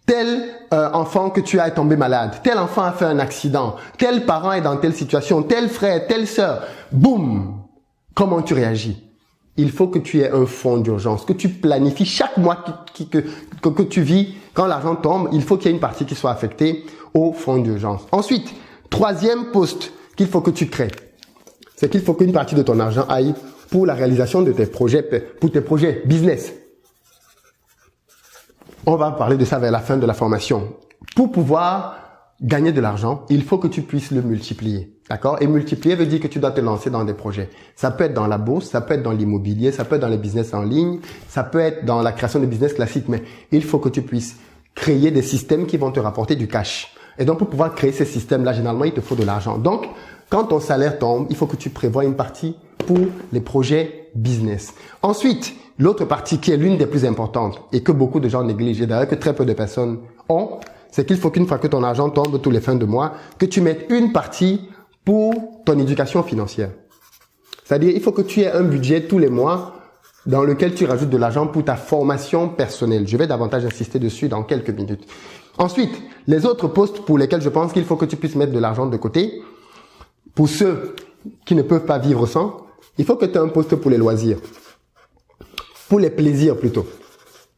Tel enfant que tu as est tombé malade, tel enfant a fait un accident, tel parent est dans telle situation, tel frère, telle sœur, boum! Comment tu réagis? Il faut que tu aies un fonds d'urgence, que tu planifies chaque mois que tu vis. Quand l'argent tombe, il faut qu'il y ait une partie qui soit affectée au fonds d'urgence. Ensuite, troisième poste qu'il faut que tu crées, c'est qu'il faut qu'une partie de ton argent aille pour la réalisation de tes projets, pour tes projets business. On va parler de ça vers la fin de la formation. Pour pouvoir gagner de l'argent, il faut que tu puisses le multiplier. D'accord? Et multiplier veut dire que tu dois te lancer dans des projets. Ça peut être dans la bourse, ça peut être dans l'immobilier, ça peut être dans les business en ligne, ça peut être dans la création de business classiques, mais il faut que tu puisses créer des systèmes qui vont te rapporter du cash. Et donc, pour pouvoir créer ces systèmes-là, généralement, il te faut de l'argent. Donc, quand ton salaire tombe, il faut que tu prévoies une partie pour les projets business. Ensuite, l'autre partie qui est l'une des plus importantes et que beaucoup de gens négligent, et d'ailleurs que très peu de personnes ont, c'est qu'il faut qu'une fois que ton argent tombe tous les fins de mois, que tu mettes une partie pour ton éducation financière. C'est-à-dire, il faut que tu aies un budget tous les mois dans lequel tu rajoutes de l'argent pour ta formation personnelle. Je vais davantage insister dessus dans quelques minutes. Ensuite, les autres postes pour lesquels je pense qu'il faut que tu puisses mettre de l'argent de côté, pour ceux qui ne peuvent pas vivre sans, il faut que tu aies un poste pour les loisirs. Pour les plaisirs plutôt.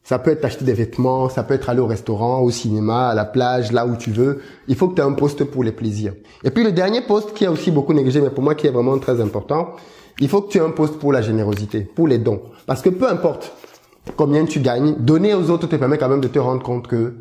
Ça peut être acheter des vêtements, ça peut être aller au restaurant, au cinéma, à la plage, là où tu veux. Il faut que tu aies un poste pour les plaisirs. Et puis le dernier poste qui est aussi beaucoup négligé, mais pour moi qui est vraiment très important, il faut que tu aies un poste pour la générosité, pour les dons. Parce que peu importe combien tu gagnes, donner aux autres te permet quand même de te rendre compte que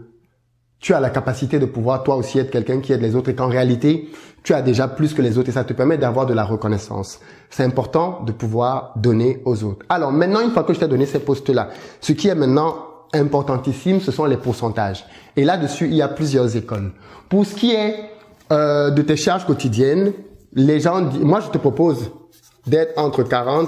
tu as la capacité de pouvoir toi aussi être quelqu'un qui aide les autres et qu'en réalité, tu as déjà plus que les autres et ça te permet d'avoir de la reconnaissance. C'est important de pouvoir donner aux autres. Alors maintenant, une fois que je t'ai donné ces postes-là, ce qui est maintenant importantissime, ce sont les pourcentages. Et là-dessus, il y a plusieurs écoles. Pour ce qui est de tes charges quotidiennes, les gens, moi je te propose d'être entre 40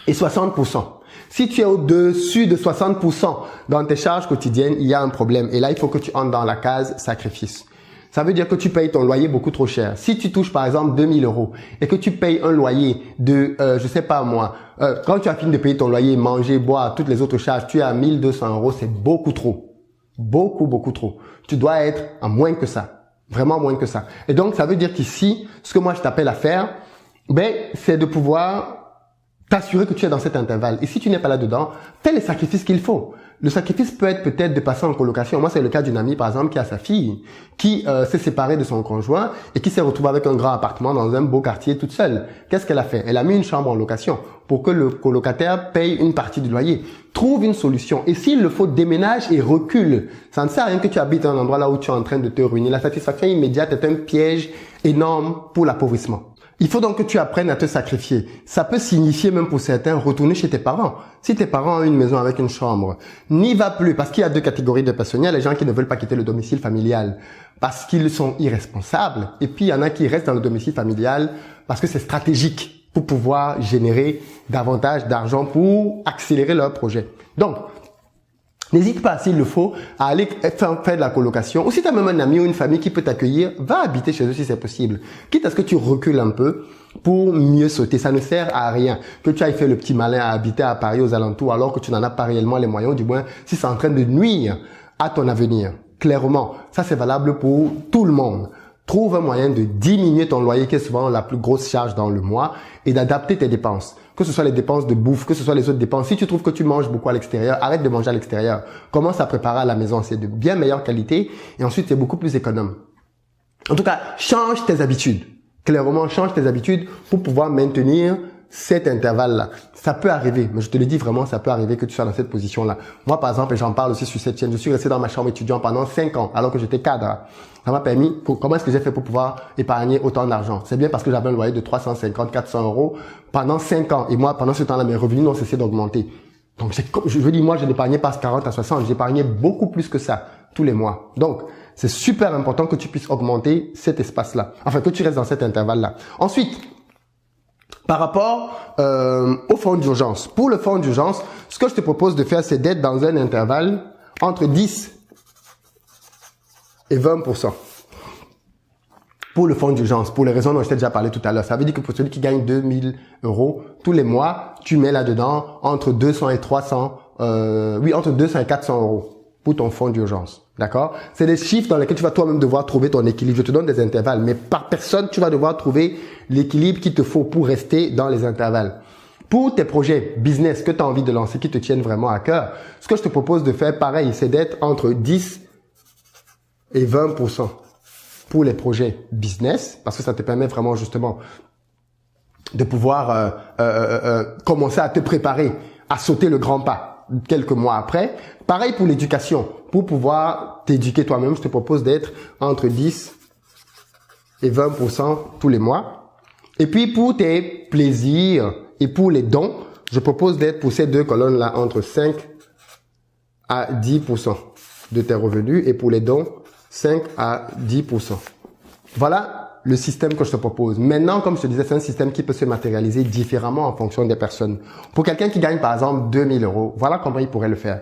et 60%. Si tu es au-dessus de 60% dans tes charges quotidiennes, il y a un problème. Et là, il faut que tu entres dans la case sacrifice. Ça veut dire que tu payes ton loyer beaucoup trop cher. Si tu touches par exemple 2000 € et que tu payes un loyer de, je sais pas moi, quand tu as fini de payer ton loyer, manger, boire, toutes les autres charges, tu es à 1200 €, c'est beaucoup trop. Beaucoup trop. Tu dois être à moins que ça. Vraiment moins que ça. Et donc, ça veut dire qu'ici, ce que moi je t'appelle à faire, c'est de pouvoir t'assurer que tu es dans cet intervalle. Et si tu n'es pas là-dedans, fais les sacrifices qu'il faut. Le sacrifice peut être peut-être de passer en colocation. Moi, c'est le cas d'une amie, par exemple, qui a sa fille, qui s'est séparée de son conjoint et qui s'est retrouvée avec un grand appartement dans un beau quartier toute seule. Qu'est-ce qu'elle a fait? Elle a mis une chambre en location pour que le colocataire paye une partie du loyer. Trouve une solution. Et s'il le faut, déménage et recule. Ça ne sert à rien que tu habites à un endroit là où tu es en train de te ruiner. La satisfaction immédiate est un piège énorme pour l'appauvrissement. Il faut donc que tu apprennes à te sacrifier. Ça peut signifier même pour certains retourner chez tes parents. Si tes parents ont une maison avec une chambre, n'y va plus parce qu'il y a deux catégories de personnes. Il y a les gens qui ne veulent pas quitter le domicile familial parce qu'ils sont irresponsables. Et puis il y en a qui restent dans le domicile familial parce que c'est stratégique pour pouvoir générer davantage d'argent pour accélérer leur projet. Donc, n'hésite pas, s'il le faut, à aller faire de la colocation. Ou si tu as même un ami ou une famille qui peut t'accueillir, va habiter chez eux si c'est possible. Quitte à ce que tu recules un peu pour mieux sauter. Ça ne sert à rien que tu ailles faire le petit malin à habiter à Paris aux alentours alors que tu n'en as pas réellement les moyens, du moins si c'est en train de nuire à ton avenir. Clairement, ça c'est valable pour tout le monde. Trouve un moyen de diminuer ton loyer qui est souvent la plus grosse charge dans le mois et d'adapter tes dépenses. Que ce soit les dépenses de bouffe, que ce soit les autres dépenses. Si tu trouves que tu manges beaucoup à l'extérieur, arrête de manger à l'extérieur. Commence à préparer à la maison. C'est de bien meilleure qualité et ensuite c'est beaucoup plus économe. En tout cas, change tes habitudes. Clairement, change tes habitudes pour pouvoir maintenir cet intervalle-là. Ça peut arriver, mais je te le dis vraiment, ça peut arriver que tu sois dans cette position-là. Moi, par exemple, et j'en parle aussi sur cette chaîne, je suis resté dans ma chambre étudiant pendant 5 ans, alors que j'étais cadre. Ça m'a permis, comment est-ce que j'ai fait pour pouvoir épargner autant d'argent? C'est bien parce que j'avais un loyer de 350, 400 euros pendant 5 ans. Et moi, pendant ce temps-là, mes revenus n'ont cessé d'augmenter. Donc, je veux dire, moi, je n'épargnais pas 40 à 60, j'épargnais beaucoup plus que ça tous les mois. Donc, c'est super important que tu puisses augmenter cet espace-là. Enfin, que tu restes dans cet intervalle-là. Ensuite, par rapport au fonds d'urgence. Pour le fonds d'urgence, ce que je te propose de faire, c'est d'être dans un intervalle entre 10 et 20%. Pour le fonds d'urgence, pour les raisons dont je t'ai déjà parlé tout à l'heure. Ça veut dire que pour celui qui gagne 2000 euros tous les mois, tu mets là-dedans entre 200 et 300, entre 200 et 400 euros pour ton fonds d'urgence. D'accord? C'est des chiffres dans lesquels tu vas toi-même devoir trouver ton équilibre. Je te donne des intervalles, mais par personne, tu vas devoir trouver l'équilibre qu'il te faut pour rester dans les intervalles. Pour tes projets business que tu as envie de lancer, qui te tiennent vraiment à cœur, ce que je te propose de faire, pareil, c'est d'être entre 10 et 20% pour les projets business, parce que ça te permet vraiment justement de pouvoir commencer à te préparer à sauter le grand pas quelques mois après. Pareil pour l'éducation. Pour pouvoir t'éduquer toi-même, je te propose d'être entre 10 et 20% tous les mois. Et puis pour tes plaisirs et pour les dons, je propose d'être pour ces deux colonnes-là entre 5 à 10% de tes revenus et pour les dons, 5 à 10%. Voilà le système que je te propose. Maintenant, comme je te disais, c'est un système qui peut se matérialiser différemment en fonction des personnes. Pour quelqu'un qui gagne par exemple 2000 euros, voilà comment il pourrait le faire.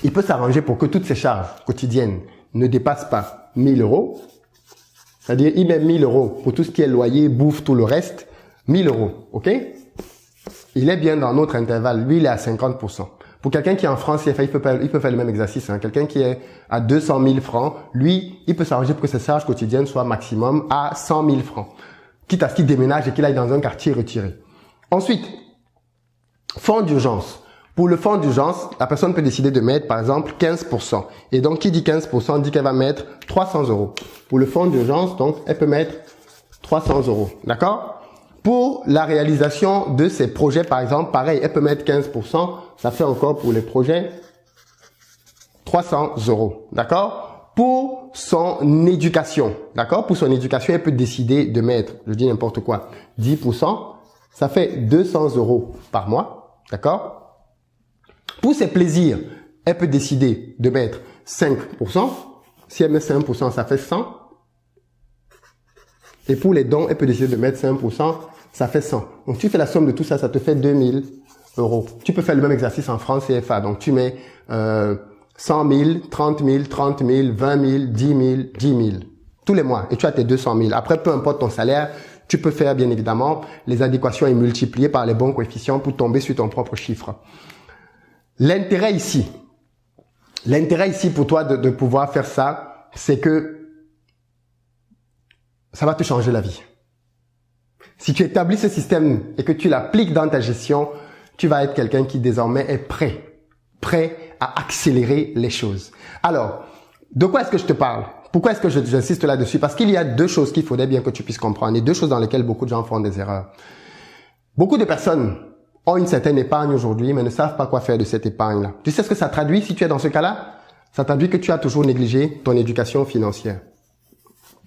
Il peut s'arranger pour que toutes ses charges quotidiennes ne dépassent pas 1000 euros. C'est-à-dire, il met 1000 euros pour tout ce qui est loyer, bouffe, tout le reste. 1000 euros, ok? Il est bien dans notre intervalle. Lui, il est à 50%. Pour quelqu'un qui est en France, il peut faire le même exercice. Hein. Quelqu'un qui est à 200 000 francs, lui, il peut s'arranger pour que ses charges quotidiennes soient maximum à 100 000 francs. Quitte à ce qu'il déménage et qu'il aille dans un quartier retiré. Ensuite, fonds d'urgence. Pour le fonds d'urgence, la personne peut décider de mettre, par exemple, 15%. Et donc, qui dit 15% dit qu'elle va mettre 300 euros. Pour le fonds d'urgence, donc, elle peut mettre 300 euros. D'accord? Pour la réalisation de ses projets, par exemple, pareil, elle peut mettre 15%. Ça fait encore pour les projets 300 euros. D'accord? Pour son éducation. D'accord? Pour son éducation, elle peut décider de mettre, je dis n'importe quoi, 10%. Ça fait 200 euros par mois. D'accord? Pour ses plaisirs, elle peut décider de mettre 5%. Si elle met 5%, ça fait 100. Et pour les dons, elle peut décider de mettre 5%, ça fait 100. Donc, tu fais la somme de tout ça, ça te fait 2000 euros. Tu peux faire le même exercice en francs CFA. Donc, tu mets 100 000, 30 000, 30 000, 20 000, 10 000, 10 000. Tous les mois. Et tu as tes 200 000. Après, peu importe ton salaire, tu peux faire, bien évidemment, les adéquations et multiplier par les bons coefficients pour tomber sur ton propre chiffre. L'intérêt ici pour toi de pouvoir faire ça, c'est que ça va te changer la vie. Si tu établis ce système et que tu l'appliques dans ta gestion, tu vas être quelqu'un qui désormais est prêt prêt à accélérer les choses. Alors, de quoi est-ce que je te parle? Pourquoi est-ce que j'insiste là-dessus? Parce qu'il y a deux choses qu'il faudrait bien que tu puisses comprendre et deux choses dans lesquelles beaucoup de gens font des erreurs. Beaucoup de personnes ont une certaine épargne aujourd'hui, mais ne savent pas quoi faire de cette épargne-là. Tu sais ce que ça traduit si tu es dans ce cas-là? Ça traduit que tu as toujours négligé ton éducation financière.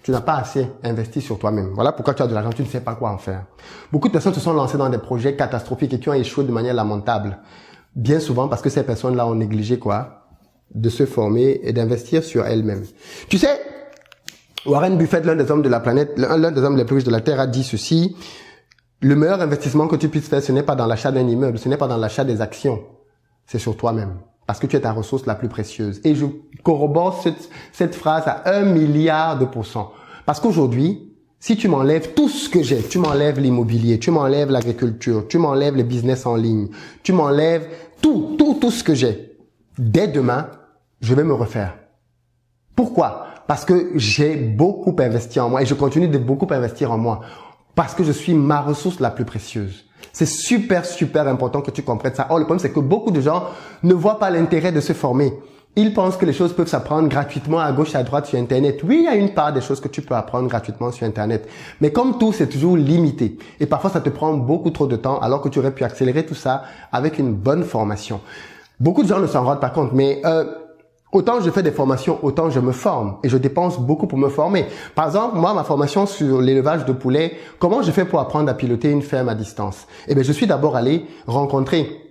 Tu n'as pas assez investi sur toi-même. Voilà pourquoi tu as de l'argent, tu ne sais pas quoi en faire. Beaucoup de personnes se sont lancées dans des projets catastrophiques et qui ont échoué de manière lamentable. Bien souvent parce que ces personnes-là ont négligé quoi? De se former et d'investir sur elles-mêmes. Tu sais, Warren Buffett, l'un des hommes de la planète, l'un des hommes les plus riches de la Terre, a dit ceci: le meilleur investissement que tu puisses faire, ce n'est pas dans l'achat d'un immeuble, ce n'est pas dans l'achat des actions, c'est sur toi-même. Parce que tu es ta ressource la plus précieuse. Et je corrobore cette phrase à 1 milliard de %. Parce qu'aujourd'hui, si tu m'enlèves tout ce que j'ai, tu m'enlèves l'immobilier, tu m'enlèves l'agriculture, tu m'enlèves les business en ligne, tu m'enlèves tout ce que j'ai, dès demain, je vais me refaire. Pourquoi? Parce que j'ai beaucoup investi en moi et je continue de beaucoup investir en moi. Parce que je suis ma ressource la plus précieuse. C'est super important que tu comprennes ça. Or, le problème, c'est que beaucoup de gens ne voient pas l'intérêt de se former. Ils pensent que les choses peuvent s'apprendre gratuitement à gauche, à droite sur Internet. Oui, il y a une part des choses que tu peux apprendre gratuitement sur Internet. Mais comme tout, c'est toujours limité. Et parfois, ça te prend beaucoup trop de temps alors que tu aurais pu accélérer tout ça avec une bonne formation. Beaucoup de gens ne s'en rendent pas compte, mais autant je fais des formations, autant je me forme et je dépense beaucoup pour me former. Par exemple, moi, ma formation sur l'élevage de poulets, comment je fais pour apprendre à piloter une ferme à distance? Eh bien, je suis d'abord allé rencontrer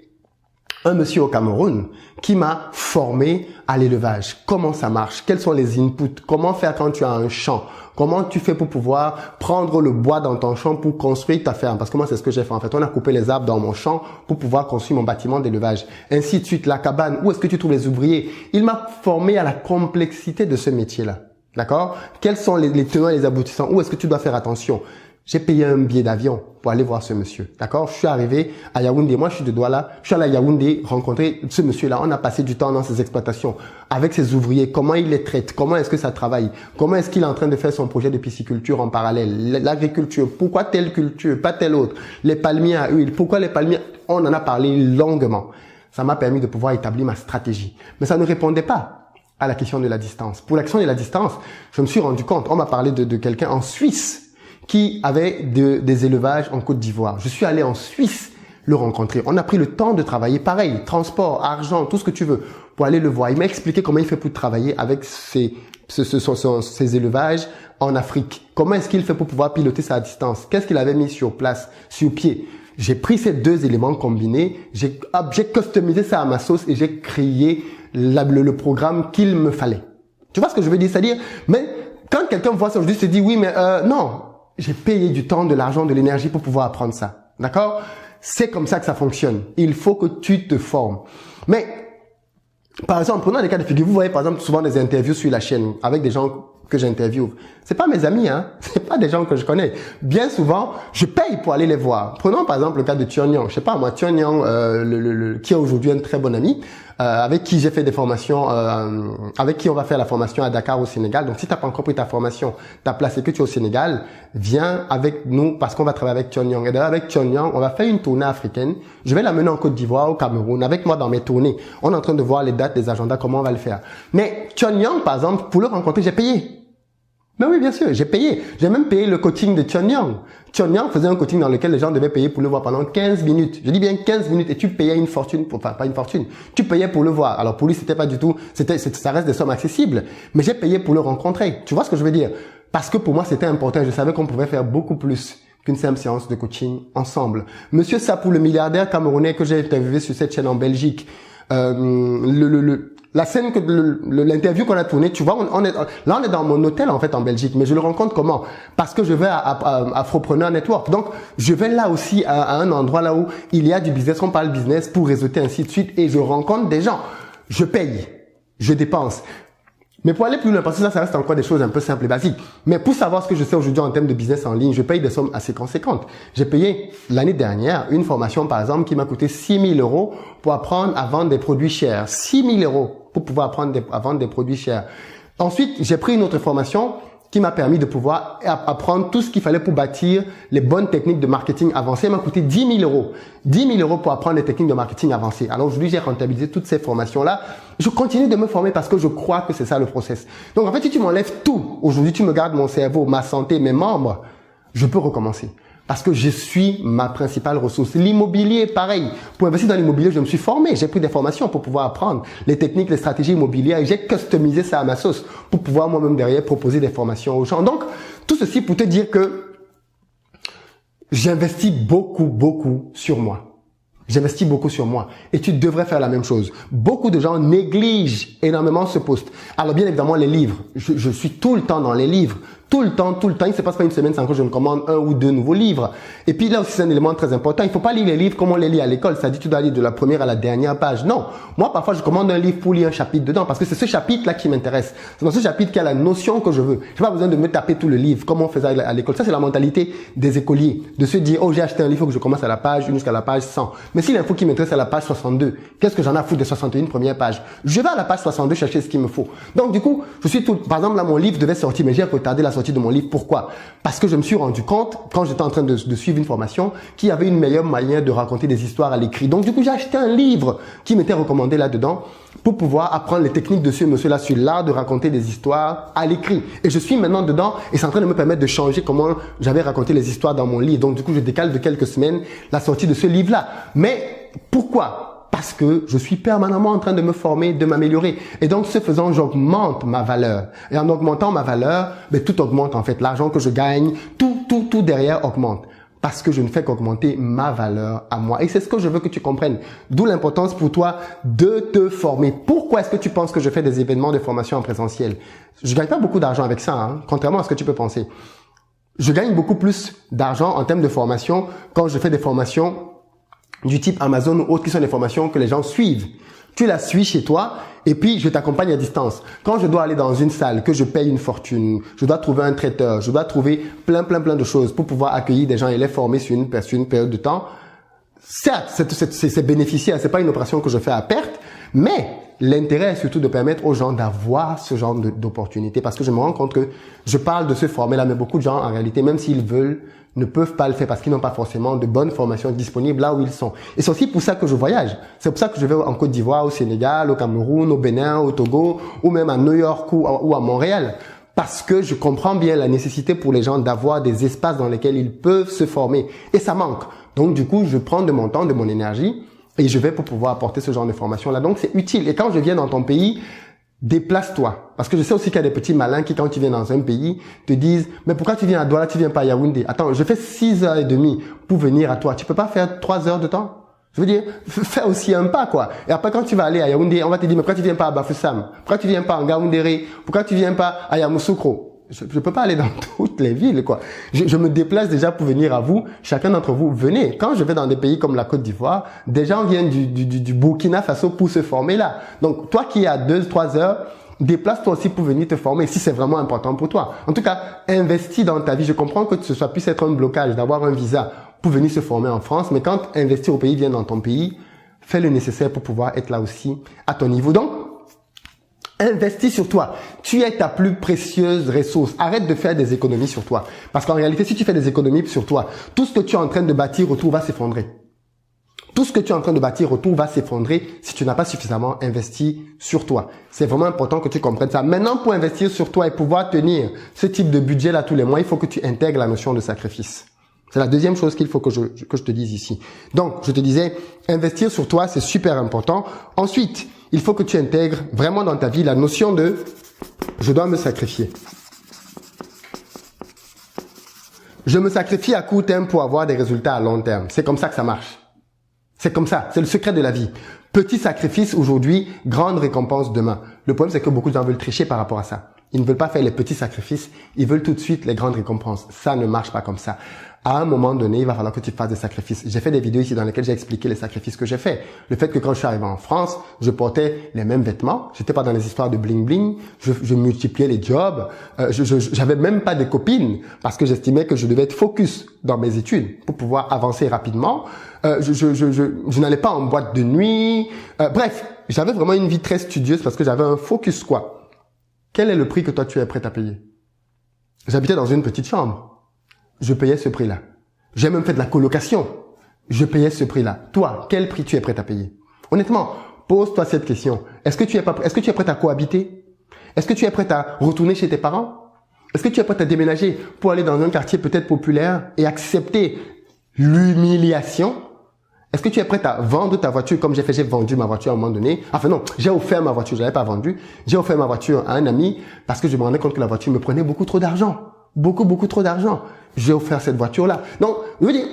un monsieur au Cameroun qui m'a formé à l'élevage. Comment ça marche? Quels sont les inputs? Comment faire quand tu as un champ? Comment tu fais pour pouvoir prendre le bois dans ton champ pour construire ta ferme? Parce que moi, c'est ce que j'ai fait en fait. On a coupé les arbres dans mon champ pour pouvoir construire mon bâtiment d'élevage. Ainsi de suite, la cabane. Où est-ce que tu trouves les ouvriers? Il m'a formé à la complexité de ce métier-là. D'accord? Quels sont les tenants et les aboutissants? Où est-ce que tu dois faire attention? J'ai payé un billet d'avion pour aller voir ce monsieur. D'accord? Je suis arrivé à Yaoundé. Moi, je suis de Douala. Je suis allé à Yaoundé rencontrer ce monsieur-là. On a passé du temps dans ses exploitations avec ses ouvriers. Comment il les traite? Comment est-ce que ça travaille? Comment est-ce qu'il est en train de faire son projet de pisciculture en parallèle? L'agriculture. Pourquoi telle culture? Pas telle autre. Les palmiers à huile. Pourquoi les palmiers? On en a parlé longuement. Ça m'a permis de pouvoir établir ma stratégie. Mais ça ne répondait pas à la question de la distance. Pour la question de la distance, je me suis rendu compte. On m'a parlé de quelqu'un en Suisse qui avait des élevages en Côte d'Ivoire. Je suis allé en Suisse le rencontrer. On a pris le temps de travailler. Pareil, transport, argent, tout ce que tu veux, pour aller le voir. Il m'a expliqué comment il fait pour travailler avec ses élevages en Afrique. Comment est-ce qu'il fait pour pouvoir piloter ça à distance? Qu'est-ce qu'il avait mis sur place, sur pied? J'ai pris ces deux éléments combinés, j'ai customisé ça à ma sauce et j'ai créé le programme qu'il me fallait. Tu vois ce que je veux dire? C'est-à-dire, mais quand quelqu'un voit ça aujourd'hui, se dit oui, mais non. J'ai payé du temps, de l'argent, de l'énergie pour pouvoir apprendre ça. D'accord? C'est comme ça que ça fonctionne. Il faut que tu te formes. Mais, par exemple, prenons des cas de figure. Vous voyez, par exemple, souvent des interviews sur la chaîne avec des gens que j'interviewe. C'est pas mes amis, hein. C'est pas des gens que je connais. Bien souvent, je paye pour aller les voir. Prenons, par exemple, le cas de Thion Yang. Je sais pas, moi, Thion Yang, qui est aujourd'hui un très bon ami, avec qui j'ai fait des formations, avec qui on va faire la formation à Dakar au Sénégal. Donc, si t'as pas encore pris ta formation, ta place et que tu es au Sénégal, viens avec nous parce qu'on va travailler avec Thion Yang. Et d'ailleurs, avec Thion Yang, on va faire une tournée africaine. Je vais l'amener en Côte d'Ivoire, au Cameroun, avec moi dans mes tournées. On est en train de voir les dates, les agendas, comment on va le faire. Mais Thion Yang, par exemple, pour le rencontrer, j'ai payé. Mais oui, bien sûr, j'ai payé. J'ai même payé le coaching de Thion Yang. Thion Yang faisait un coaching dans lequel les gens devaient payer pour le voir pendant 15 minutes. Je dis bien 15 minutes et tu payais une fortune, enfin pas une fortune, tu payais pour le voir. Alors pour lui, c'était pas du tout, ça reste des sommes accessibles, mais j'ai payé pour le rencontrer. Tu vois ce que je veux dire? Parce que pour moi, c'était important. Je savais qu'on pouvait faire beaucoup plus qu'une simple séance de coaching ensemble. Monsieur Sapou, le milliardaire camerounais que j'ai interviewé sur cette chaîne en Belgique, la scène que l'interview qu'on a tournée, tu vois, on est dans mon hôtel en fait en Belgique, mais je le rencontre comment? Parce que je vais à Afropreneur Network. Donc, je vais là aussi à un endroit là où il y a du business, on parle business pour réseauter ainsi de suite et je rencontre des gens. Je paye, je dépense. Mais pour aller plus loin, parce que ça reste encore des choses un peu simples et basiques. Mais pour savoir ce que je sais aujourd'hui en termes de business en ligne, je paye des sommes assez conséquentes. J'ai payé l'année dernière une formation, par exemple, qui m'a coûté 6 000 € pour apprendre à vendre des produits chers. 6 000 € pour pouvoir apprendre à vendre des produits chers. Ensuite, j'ai pris une autre formation qui m'a permis de pouvoir apprendre tout ce qu'il fallait pour bâtir les bonnes techniques de marketing avancées. Elle m'a coûté 10 000 euros. 10 000 euros pour apprendre les techniques de marketing avancées. Alors aujourd'hui, j'ai rentabilisé toutes ces formations-là. Je continue de me former parce que je crois que c'est ça le process. Donc en fait, si tu m'enlèves tout, aujourd'hui tu me gardes mon cerveau, ma santé, mes membres, je peux recommencer. Parce que je suis ma principale ressource. L'immobilier, pareil. Pour investir dans l'immobilier, je me suis formé. J'ai pris des formations pour pouvoir apprendre les techniques, les stratégies immobilières. Et j'ai customisé ça à ma sauce pour pouvoir moi-même derrière proposer des formations aux gens. Donc, tout ceci pour te dire que j'investis beaucoup sur moi. J'investis beaucoup sur moi et tu devrais faire la même chose. Beaucoup de gens négligent énormément ce poste. Alors bien évidemment les livres, je suis tout le temps dans les livres. Tout le temps, il ne se passe pas une semaine sans que je me commande 1 ou 2 nouveaux livres. Et puis là aussi c'est un élément très important, il ne faut pas lire les livres comme on les lit à l'école, c'est-à-dire tu dois lire de la première à la dernière page. Non, moi parfois je commande un livre pour lire un chapitre dedans parce que c'est ce chapitre-là qui m'intéresse. C'est dans ce chapitre qu'il y a la notion que je veux. Je n'ai pas besoin de me taper tout le livre comme on faisait à l'école. Ça c'est la mentalité des écoliers, de se dire oh j'ai acheté un livre, il faut que je commence à la page 1 jusqu'à la page 100. Mais si l'info qui m'intéresse à la page 62, qu'est-ce que j'en ai à foutre des 61 premières pages? Je vais à la page 62 chercher ce qu'il me faut. Donc du coup, par exemple là mon livre devait sortir mais j'ai retardé la sortie de mon livre. Pourquoi? Parce que je me suis rendu compte, quand j'étais en train de suivre une formation, qu'il y avait une meilleure manière de raconter des histoires à l'écrit. Donc du coup, j'ai acheté un livre qui m'était recommandé là-dedans pour pouvoir apprendre les techniques de ce monsieur-là sur l'art de raconter des histoires à l'écrit. Et je suis maintenant dedans et c'est en train de me permettre de changer comment j'avais raconté les histoires dans mon livre. Donc du coup, je décale de quelques semaines la sortie de ce livre-là. Mais pourquoi? Parce que je suis permanemment en train de me former, de m'améliorer. Et donc, ce faisant, j'augmente ma valeur. Et en augmentant ma valeur, tout augmente en fait. L'argent que je gagne, tout derrière augmente. Parce que je ne fais qu'augmenter ma valeur à moi. Et c'est ce que je veux que tu comprennes. D'où l'importance pour toi de te former. Pourquoi est-ce que tu penses que je fais des événements de formation en présentiel? Je gagne pas beaucoup d'argent avec ça, hein, contrairement à ce que tu peux penser. Je gagne beaucoup plus d'argent en termes de formation quand je fais des formations du type Amazon ou autres qui sont des formations que les gens suivent. Tu la suis chez toi et puis je t'accompagne à distance. Quand je dois aller dans une salle, que je paye une fortune, je dois trouver un traiteur, je dois trouver plein de choses pour pouvoir accueillir des gens et les former sur une période de temps. Certes, c'est bénéficiaire, c'est pas une opération que je fais à perte, mais l'intérêt est surtout de permettre aux gens d'avoir ce genre d'opportunité parce que je me rends compte que je parle de se former là, mais beaucoup de gens en réalité, même s'ils veulent, ne peuvent pas le faire parce qu'ils n'ont pas forcément de bonnes formations disponibles là où ils sont. Et c'est aussi pour ça que je voyage. C'est pour ça que je vais en Côte d'Ivoire, au Sénégal, au Cameroun, au Bénin, au Togo, ou même à New York ou à Montréal. Parce que je comprends bien la nécessité pour les gens d'avoir des espaces dans lesquels ils peuvent se former. Et ça manque. Donc du coup, je prends de mon temps, de mon énergie et je vais pour pouvoir apporter ce genre de formation là. Donc c'est utile. Et quand je viens dans ton pays, déplace-toi. Parce que je sais aussi qu'il y a des petits malins qui, quand tu viens dans un pays, te disent « Mais pourquoi tu viens à Douala, tu viens pas à Yaoundé? Attends, je fais 6h30 pour venir à toi. Tu peux pas faire 3 heures de temps? Je veux dire, fais aussi un pas, quoi. Et après, quand tu vas aller à Yaoundé, on va te dire « Mais pourquoi tu viens pas à Bafoussam? Pourquoi tu viens pas à Ngaoundéré? Pourquoi tu viens pas à Yamoussoukro? » Je peux pas aller dans toutes les villes, quoi. Je me déplace déjà pour venir à vous. Chacun d'entre vous, venez. Quand je vais dans des pays comme la Côte d'Ivoire, des gens viennent du Burkina Faso pour se former là. Donc, toi qui es à 2-3 heures, déplace-toi aussi pour venir te former si c'est vraiment important pour toi. En tout cas, investis dans ta vie. Je comprends que ce soit puisse être un blocage d'avoir un visa pour venir se former en France, mais quand investir au pays vient dans ton pays, fais le nécessaire pour pouvoir être là aussi à ton niveau. Donc, investis sur toi. Tu es ta plus précieuse ressource. Arrête de faire des économies sur toi. Parce qu'en réalité, si tu fais des économies sur toi, tout ce que tu es en train de bâtir autour va s'effondrer. Tout ce que tu es en train de bâtir autour va s'effondrer si tu n'as pas suffisamment investi sur toi. C'est vraiment important que tu comprennes ça. Maintenant, pour investir sur toi et pouvoir tenir ce type de budget-là tous les mois, il faut que tu intègres la notion de sacrifice. C'est la deuxième chose qu'il faut que je te dise ici. Donc, je te disais, investir sur toi, c'est super important. Ensuite, il faut que tu intègres vraiment dans ta vie la notion de « je dois me sacrifier ». Je me sacrifie à court terme pour avoir des résultats à long terme. C'est comme ça que ça marche. C'est comme ça. C'est le secret de la vie. Petit sacrifice aujourd'hui, grande récompense demain. Le problème, c'est que beaucoup de gens veulent tricher par rapport à ça. Ils ne veulent pas faire les petits sacrifices. Ils veulent tout de suite les grandes récompenses. Ça ne marche pas comme ça. À un moment donné, il va falloir que tu fasses des sacrifices. J'ai fait des vidéos ici dans lesquelles j'ai expliqué les sacrifices que j'ai fait. Le fait que quand je suis arrivé en France, je portais les mêmes vêtements. J'étais pas dans les histoires de bling bling. Je multipliais les jobs. J'avais même pas de copines parce que j'estimais que je devais être focus dans mes études pour pouvoir avancer rapidement. Je n'allais pas en boîte de nuit. Bref, j'avais vraiment une vie très studieuse parce que j'avais un focus, quoi. Quel est le prix que toi tu es prêt à payer? J'habitais dans une petite chambre. Je payais ce prix-là. J'ai même fait de la colocation. Je payais ce prix-là. Toi, quel prix tu es prêt à payer? Honnêtement, pose-toi cette question. Est-ce que tu es prêt à cohabiter? Est-ce que tu es prêt à retourner chez tes parents? Est-ce que tu es prêt à déménager pour aller dans un quartier peut-être populaire et accepter l'humiliation? Est-ce que tu es prêt à vendre ta voiture comme j'ai fait? J'ai vendu ma voiture à un moment donné. Enfin non, j'ai offert ma voiture. Je l'avais pas vendue. J'ai offert ma voiture à un ami parce que je me rendais compte que la voiture me prenait beaucoup trop d'argent. Beaucoup trop d'argent. J'ai offert cette voiture-là. Donc, je veux dire,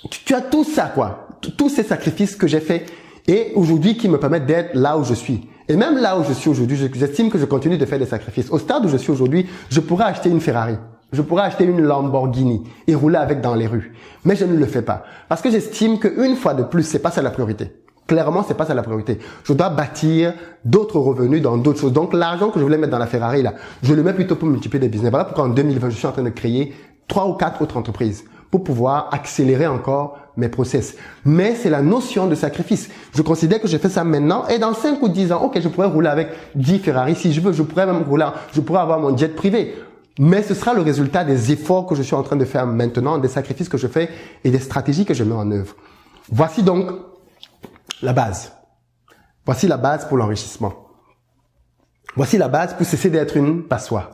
tu as tout ça, quoi. Tous ces sacrifices que j'ai faits et aujourd'hui qui me permettent d'être là où je suis. Et même là où je suis aujourd'hui, j'estime que je continue de faire des sacrifices. Au stade où je suis aujourd'hui, je pourrais acheter une Ferrari. Je pourrais acheter une Lamborghini et rouler avec dans les rues. Mais je ne le fais pas. Parce que j'estime qu'une fois de plus, c'est pas ça la priorité. Clairement, c'est pas ça la priorité. Je dois bâtir d'autres revenus dans d'autres choses. Donc, l'argent que je voulais mettre dans la Ferrari, là, je le mets plutôt pour multiplier des business. Voilà pourquoi en 2020, je suis en train de créer 3 ou 4 autres entreprises pour pouvoir accélérer encore mes process. Mais c'est la notion de sacrifice. Je considère que je fais ça maintenant et dans 5 ou 10 ans, ok, je pourrais rouler avec 10 Ferrari si je veux. Je pourrais même rouler, je pourrais avoir mon jet privé. Mais ce sera le résultat des efforts que je suis en train de faire maintenant, des sacrifices que je fais et des stratégies que je mets en œuvre. Voici donc la base. Voici la base pour l'enrichissement. Voici la base pour cesser d'être une passoire.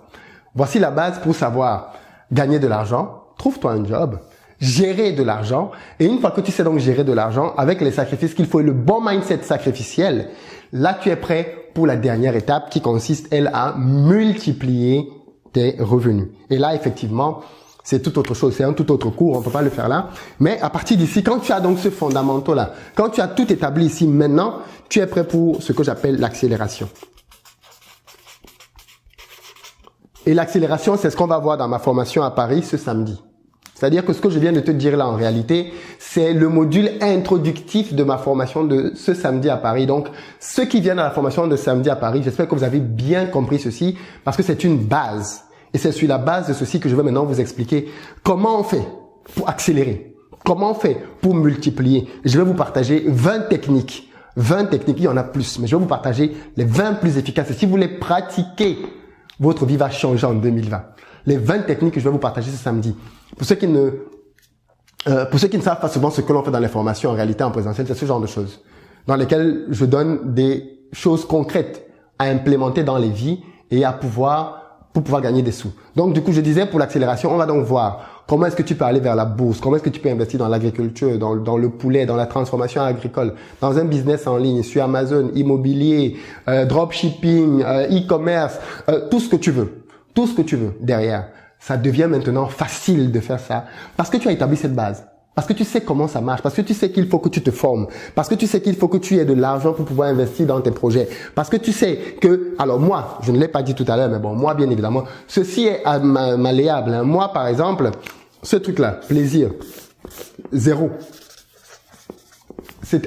Voici la base pour savoir gagner de l'argent. Trouve-toi un job, gérer de l'argent. Et une fois que tu sais donc gérer de l'argent avec les sacrifices qu'il faut et le bon mindset sacrificiel, là tu es prêt pour la dernière étape qui consiste, elle, à multiplier tes revenus. Et là, effectivement, c'est tout autre chose. C'est un tout autre cours. On ne peut pas le faire là. Mais à partir d'ici, quand tu as donc ce fondamental-là, quand tu as tout établi ici maintenant, tu es prêt pour ce que j'appelle l'accélération. Et l'accélération, c'est ce qu'on va voir dans ma formation à Paris ce samedi. C'est-à-dire que ce que je viens de te dire là, en réalité, c'est le module introductif de ma formation de ce samedi à Paris. Donc, ceux qui viennent à la formation de samedi à Paris, j'espère que vous avez bien compris ceci parce que c'est une base. Et c'est sur la base de ceci que je vais maintenant vous expliquer comment on fait pour accélérer, comment on fait pour multiplier. Je vais vous partager 20 techniques. 20 techniques, il y en a plus, mais je vais vous partager les 20 plus efficaces. Et si vous les pratiquez, votre vie va changer en 2020. Les 20 techniques que je vais vous partager ce samedi. Pour ceux qui ne savent pas souvent ce que l'on fait dans les formations en réalité en présentiel, c'est ce genre de choses dans lesquelles je donne des choses concrètes à implémenter dans les vies et pour pouvoir gagner des sous. Donc du coup, je disais pour l'accélération, on va donc voir comment est-ce que tu peux aller vers la bourse, comment est-ce que tu peux investir dans l'agriculture, dans le poulet, dans la transformation agricole, dans un business en ligne, sur Amazon, immobilier, dropshipping, e-commerce, tout ce que tu veux. Tout ce que tu veux derrière. Ça devient maintenant facile de faire ça parce que tu as établi cette base. Parce que tu sais comment ça marche. Parce que tu sais qu'il faut que tu te formes. Parce que tu sais qu'il faut que tu aies de l'argent pour pouvoir investir dans tes projets. Parce que tu sais que, alors moi, je ne l'ai pas dit tout à l'heure, mais bon, moi, bien évidemment, ceci est malléable. Hein. Moi, par exemple, ce truc-là, plaisir, 0.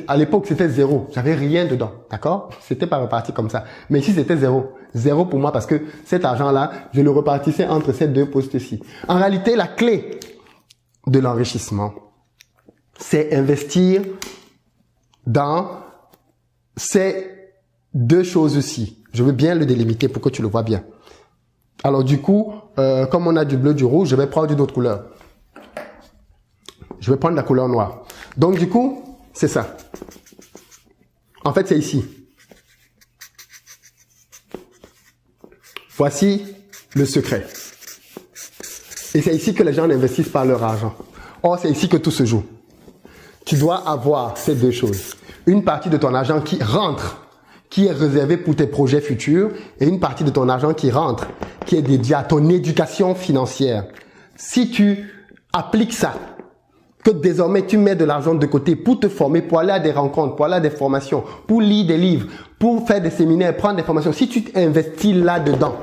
À l'époque, c'était 0. J'avais rien dedans. D'accord? C'était pas reparti comme ça. Mais ici, c'était 0. 0 pour moi parce que cet argent-là, je le repartissais entre ces deux postes-ci. En réalité, la clé de l'enrichissement, c'est investir dans ces deux choses-ci. Je veux bien le délimiter pour que tu le vois bien. Alors du coup, comme on a du bleu, du rouge, je vais prendre une autre couleur. Je vais prendre la couleur noire. Donc du coup, c'est ça. En fait, c'est ici. Voici le secret. Et c'est ici que les gens investissent par leur argent. Or, c'est ici que tout se joue. Tu dois avoir ces deux choses. Une partie de ton argent qui rentre, qui est réservée pour tes projets futurs, et une partie de ton argent qui rentre, qui est dédiée à ton éducation financière. Si tu appliques ça, que désormais tu mets de l'argent de côté pour te former, pour aller à des rencontres, pour aller à des formations, pour lire des livres, pour faire des séminaires, prendre des formations. Si tu investis là-dedans,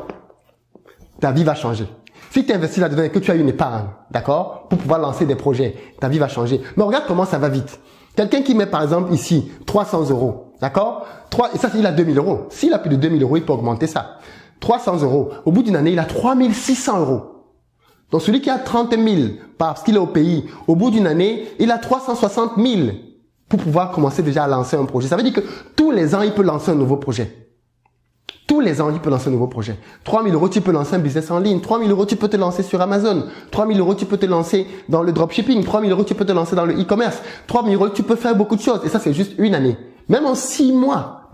ta vie va changer. Si tu investis là-dedans et que tu as une épargne, d'accord, pour pouvoir lancer des projets, ta vie va changer. Mais regarde comment ça va vite. Quelqu'un qui met par exemple ici 300 euros, d'accord, et ça il a 2000 euros. S'il a plus de 2000 euros, il peut augmenter ça. 300 euros. Au bout d'une année, il a 3600 euros. Donc celui qui a 30 000 parce qu'il est au pays, au bout d'une année, il a 360 000 pour pouvoir commencer déjà à lancer un projet. Ça veut dire que tous les ans, il peut lancer un nouveau projet. Tous les ans, tu peux lancer un nouveau projet. 3 000 euros, tu peux lancer un business en ligne. 3 000 euros, tu peux te lancer sur Amazon. 3 000 euros, tu peux te lancer dans le dropshipping. 3 000 euros, tu peux te lancer dans le e-commerce. 3 000 euros, tu peux faire beaucoup de choses. Et ça, c'est juste une année. Même en 6 mois,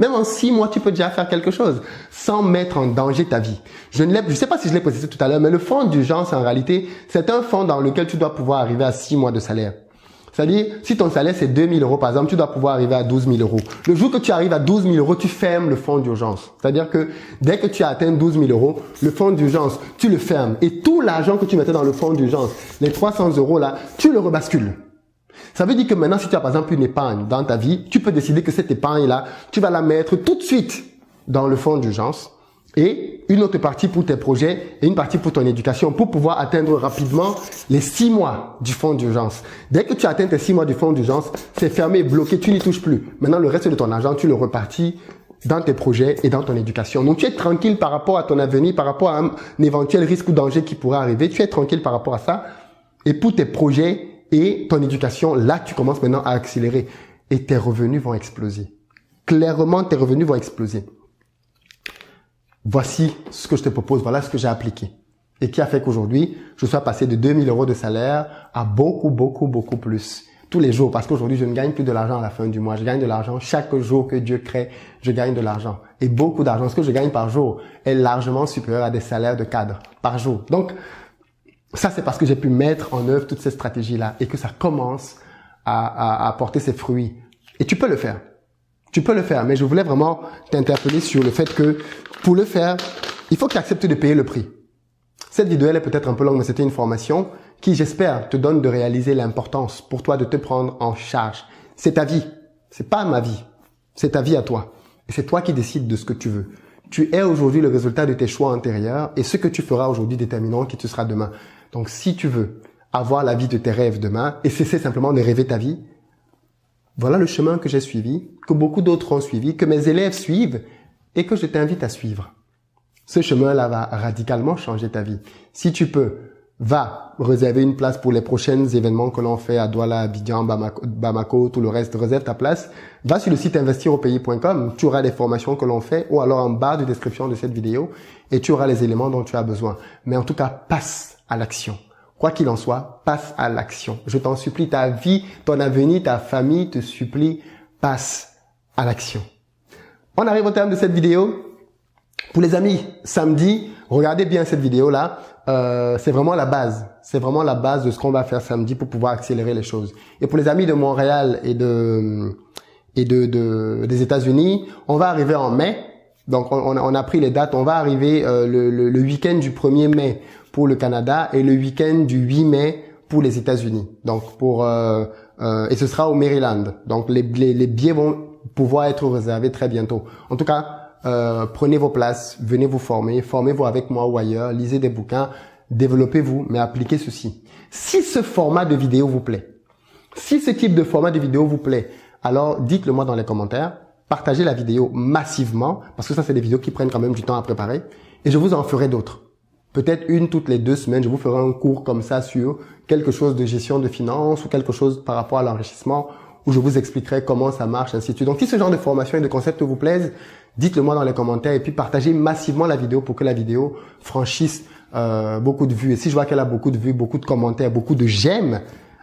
tu peux déjà faire quelque chose sans mettre en danger ta vie. Je sais pas si je l'ai précisé tout à l'heure, mais le fonds d'urgence, en réalité, c'est un fonds dans lequel tu dois pouvoir arriver à 6 mois de salaire. C'est-à-dire, si ton salaire c'est 2 000 euros par exemple, tu dois pouvoir arriver à 12 000 euros. Le jour que tu arrives à 12 000 euros, tu fermes le fonds d'urgence. C'est-à-dire que dès que tu as atteint 12 000 euros, le fonds d'urgence, tu le fermes. Et tout l'argent que tu mettais dans le fonds d'urgence, les 300 euros là, tu le rebascules. Ça veut dire que maintenant, si tu as par exemple une épargne dans ta vie, tu peux décider que cette épargne-là, tu vas la mettre tout de suite dans le fonds d'urgence et une autre partie pour tes projets et une partie pour ton éducation pour pouvoir atteindre rapidement les 6 mois du fonds d'urgence. Dès que tu atteins tes 6 mois du fonds d'urgence, c'est fermé, bloqué, tu n'y touches plus. Maintenant, le reste de ton argent, tu le repartis dans tes projets et dans ton éducation. Donc, tu es tranquille par rapport à ton avenir, par rapport à un éventuel risque ou danger qui pourrait arriver. Tu es tranquille par rapport à ça. Et pour tes projets et ton éducation, là, tu commences maintenant à accélérer et tes revenus vont exploser. Clairement, tes revenus vont exploser. Voici ce que je te propose, voilà ce que j'ai appliqué et qui a fait qu'aujourd'hui, je sois passé de 2 000 euros de salaire à beaucoup plus tous les jours parce qu'aujourd'hui, je ne gagne plus de l'argent à la fin du mois. Je gagne de l'argent chaque jour que Dieu crée, je gagne de l'argent et beaucoup d'argent. Ce que je gagne par jour est largement supérieur à des salaires de cadre par jour. Donc, ça, c'est parce que j'ai pu mettre en œuvre toutes ces stratégies-là et que ça commence à porter ses fruits. Et tu peux le faire. Tu peux le faire, mais je voulais vraiment t'interpeller sur le fait que pour le faire, il faut que tu acceptes de payer le prix. Cette vidéo, elle est peut-être un peu longue, mais c'était une formation qui, j'espère, te donne de réaliser l'importance pour toi de te prendre en charge. C'est ta vie. C'est pas ma vie. C'est ta vie à toi. Et c'est toi qui décides de ce que tu veux. Tu es aujourd'hui le résultat de tes choix antérieurs et ce que tu feras aujourd'hui déterminant qui tu seras demain. Donc, si tu veux avoir la vie de tes rêves demain et cesser simplement de rêver ta vie, voilà le chemin que j'ai suivi, que beaucoup d'autres ont suivi, que mes élèves suivent et que je t'invite à suivre. Ce chemin-là va radicalement changer ta vie. Si tu peux, va réserver une place pour les prochains événements que l'on fait à Douala, Abidjan, Bamako, tout le reste, réserve ta place. Va sur le site investiraupays.com, tu auras les formations que l'on fait ou alors en bas de description de cette vidéo et tu auras les éléments dont tu as besoin. Mais en tout cas, passe à l'action. Quoi qu'il en soit, passe à l'action. Je t'en supplie, ta vie, ton avenir, ta famille te supplie, passe à l'action. On arrive au terme de cette vidéo. Pour les amis, samedi, regardez bien cette vidéo-là. C'est vraiment la base. C'est vraiment la base de ce qu'on va faire samedi pour pouvoir accélérer les choses. Et pour les amis de Montréal et des États-Unis, on va arriver en mai. Donc, on a pris les dates. On va arriver le week-end du 1er mai pour le Canada et le week-end du 8 mai pour les États-Unis. Donc, et ce sera au Maryland. Donc, les billets vont pouvoir être réservés très bientôt. En tout cas, prenez vos places, venez vous former, formez-vous avec moi ou ailleurs, lisez des bouquins, développez-vous, mais appliquez ceci. Si ce format de vidéo vous plaît, si ce type de format de vidéo vous plaît, alors dites-le moi dans les commentaires, partagez la vidéo massivement, parce que ça c'est des vidéos qui prennent quand même du temps à préparer, et je vous en ferai d'autres. Peut-être une toutes les 2 semaines, je vous ferai un cours comme ça sur quelque chose de gestion de finances ou quelque chose par rapport à l'enrichissement, où je vous expliquerai comment ça marche, ainsi de suite. Donc, si ce genre de formation et de concept vous plaisent, dites-le moi dans les commentaires et puis partagez massivement la vidéo pour que la vidéo franchisse beaucoup de vues. Et si je vois qu'elle a beaucoup de vues, beaucoup de commentaires, beaucoup de j'aime,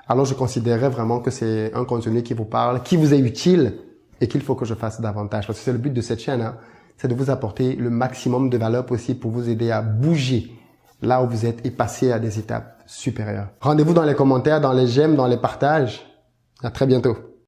alors je considérerais vraiment que c'est un contenu qui vous parle, qui vous est utile et qu'il faut que je fasse davantage. Parce que c'est le but de cette chaîne, hein, c'est de vous apporter le maximum de valeur possible pour vous aider à bouger là où vous êtes et passer à des étapes supérieures. Rendez-vous dans les commentaires, dans les j'aime, dans les partages. À très bientôt.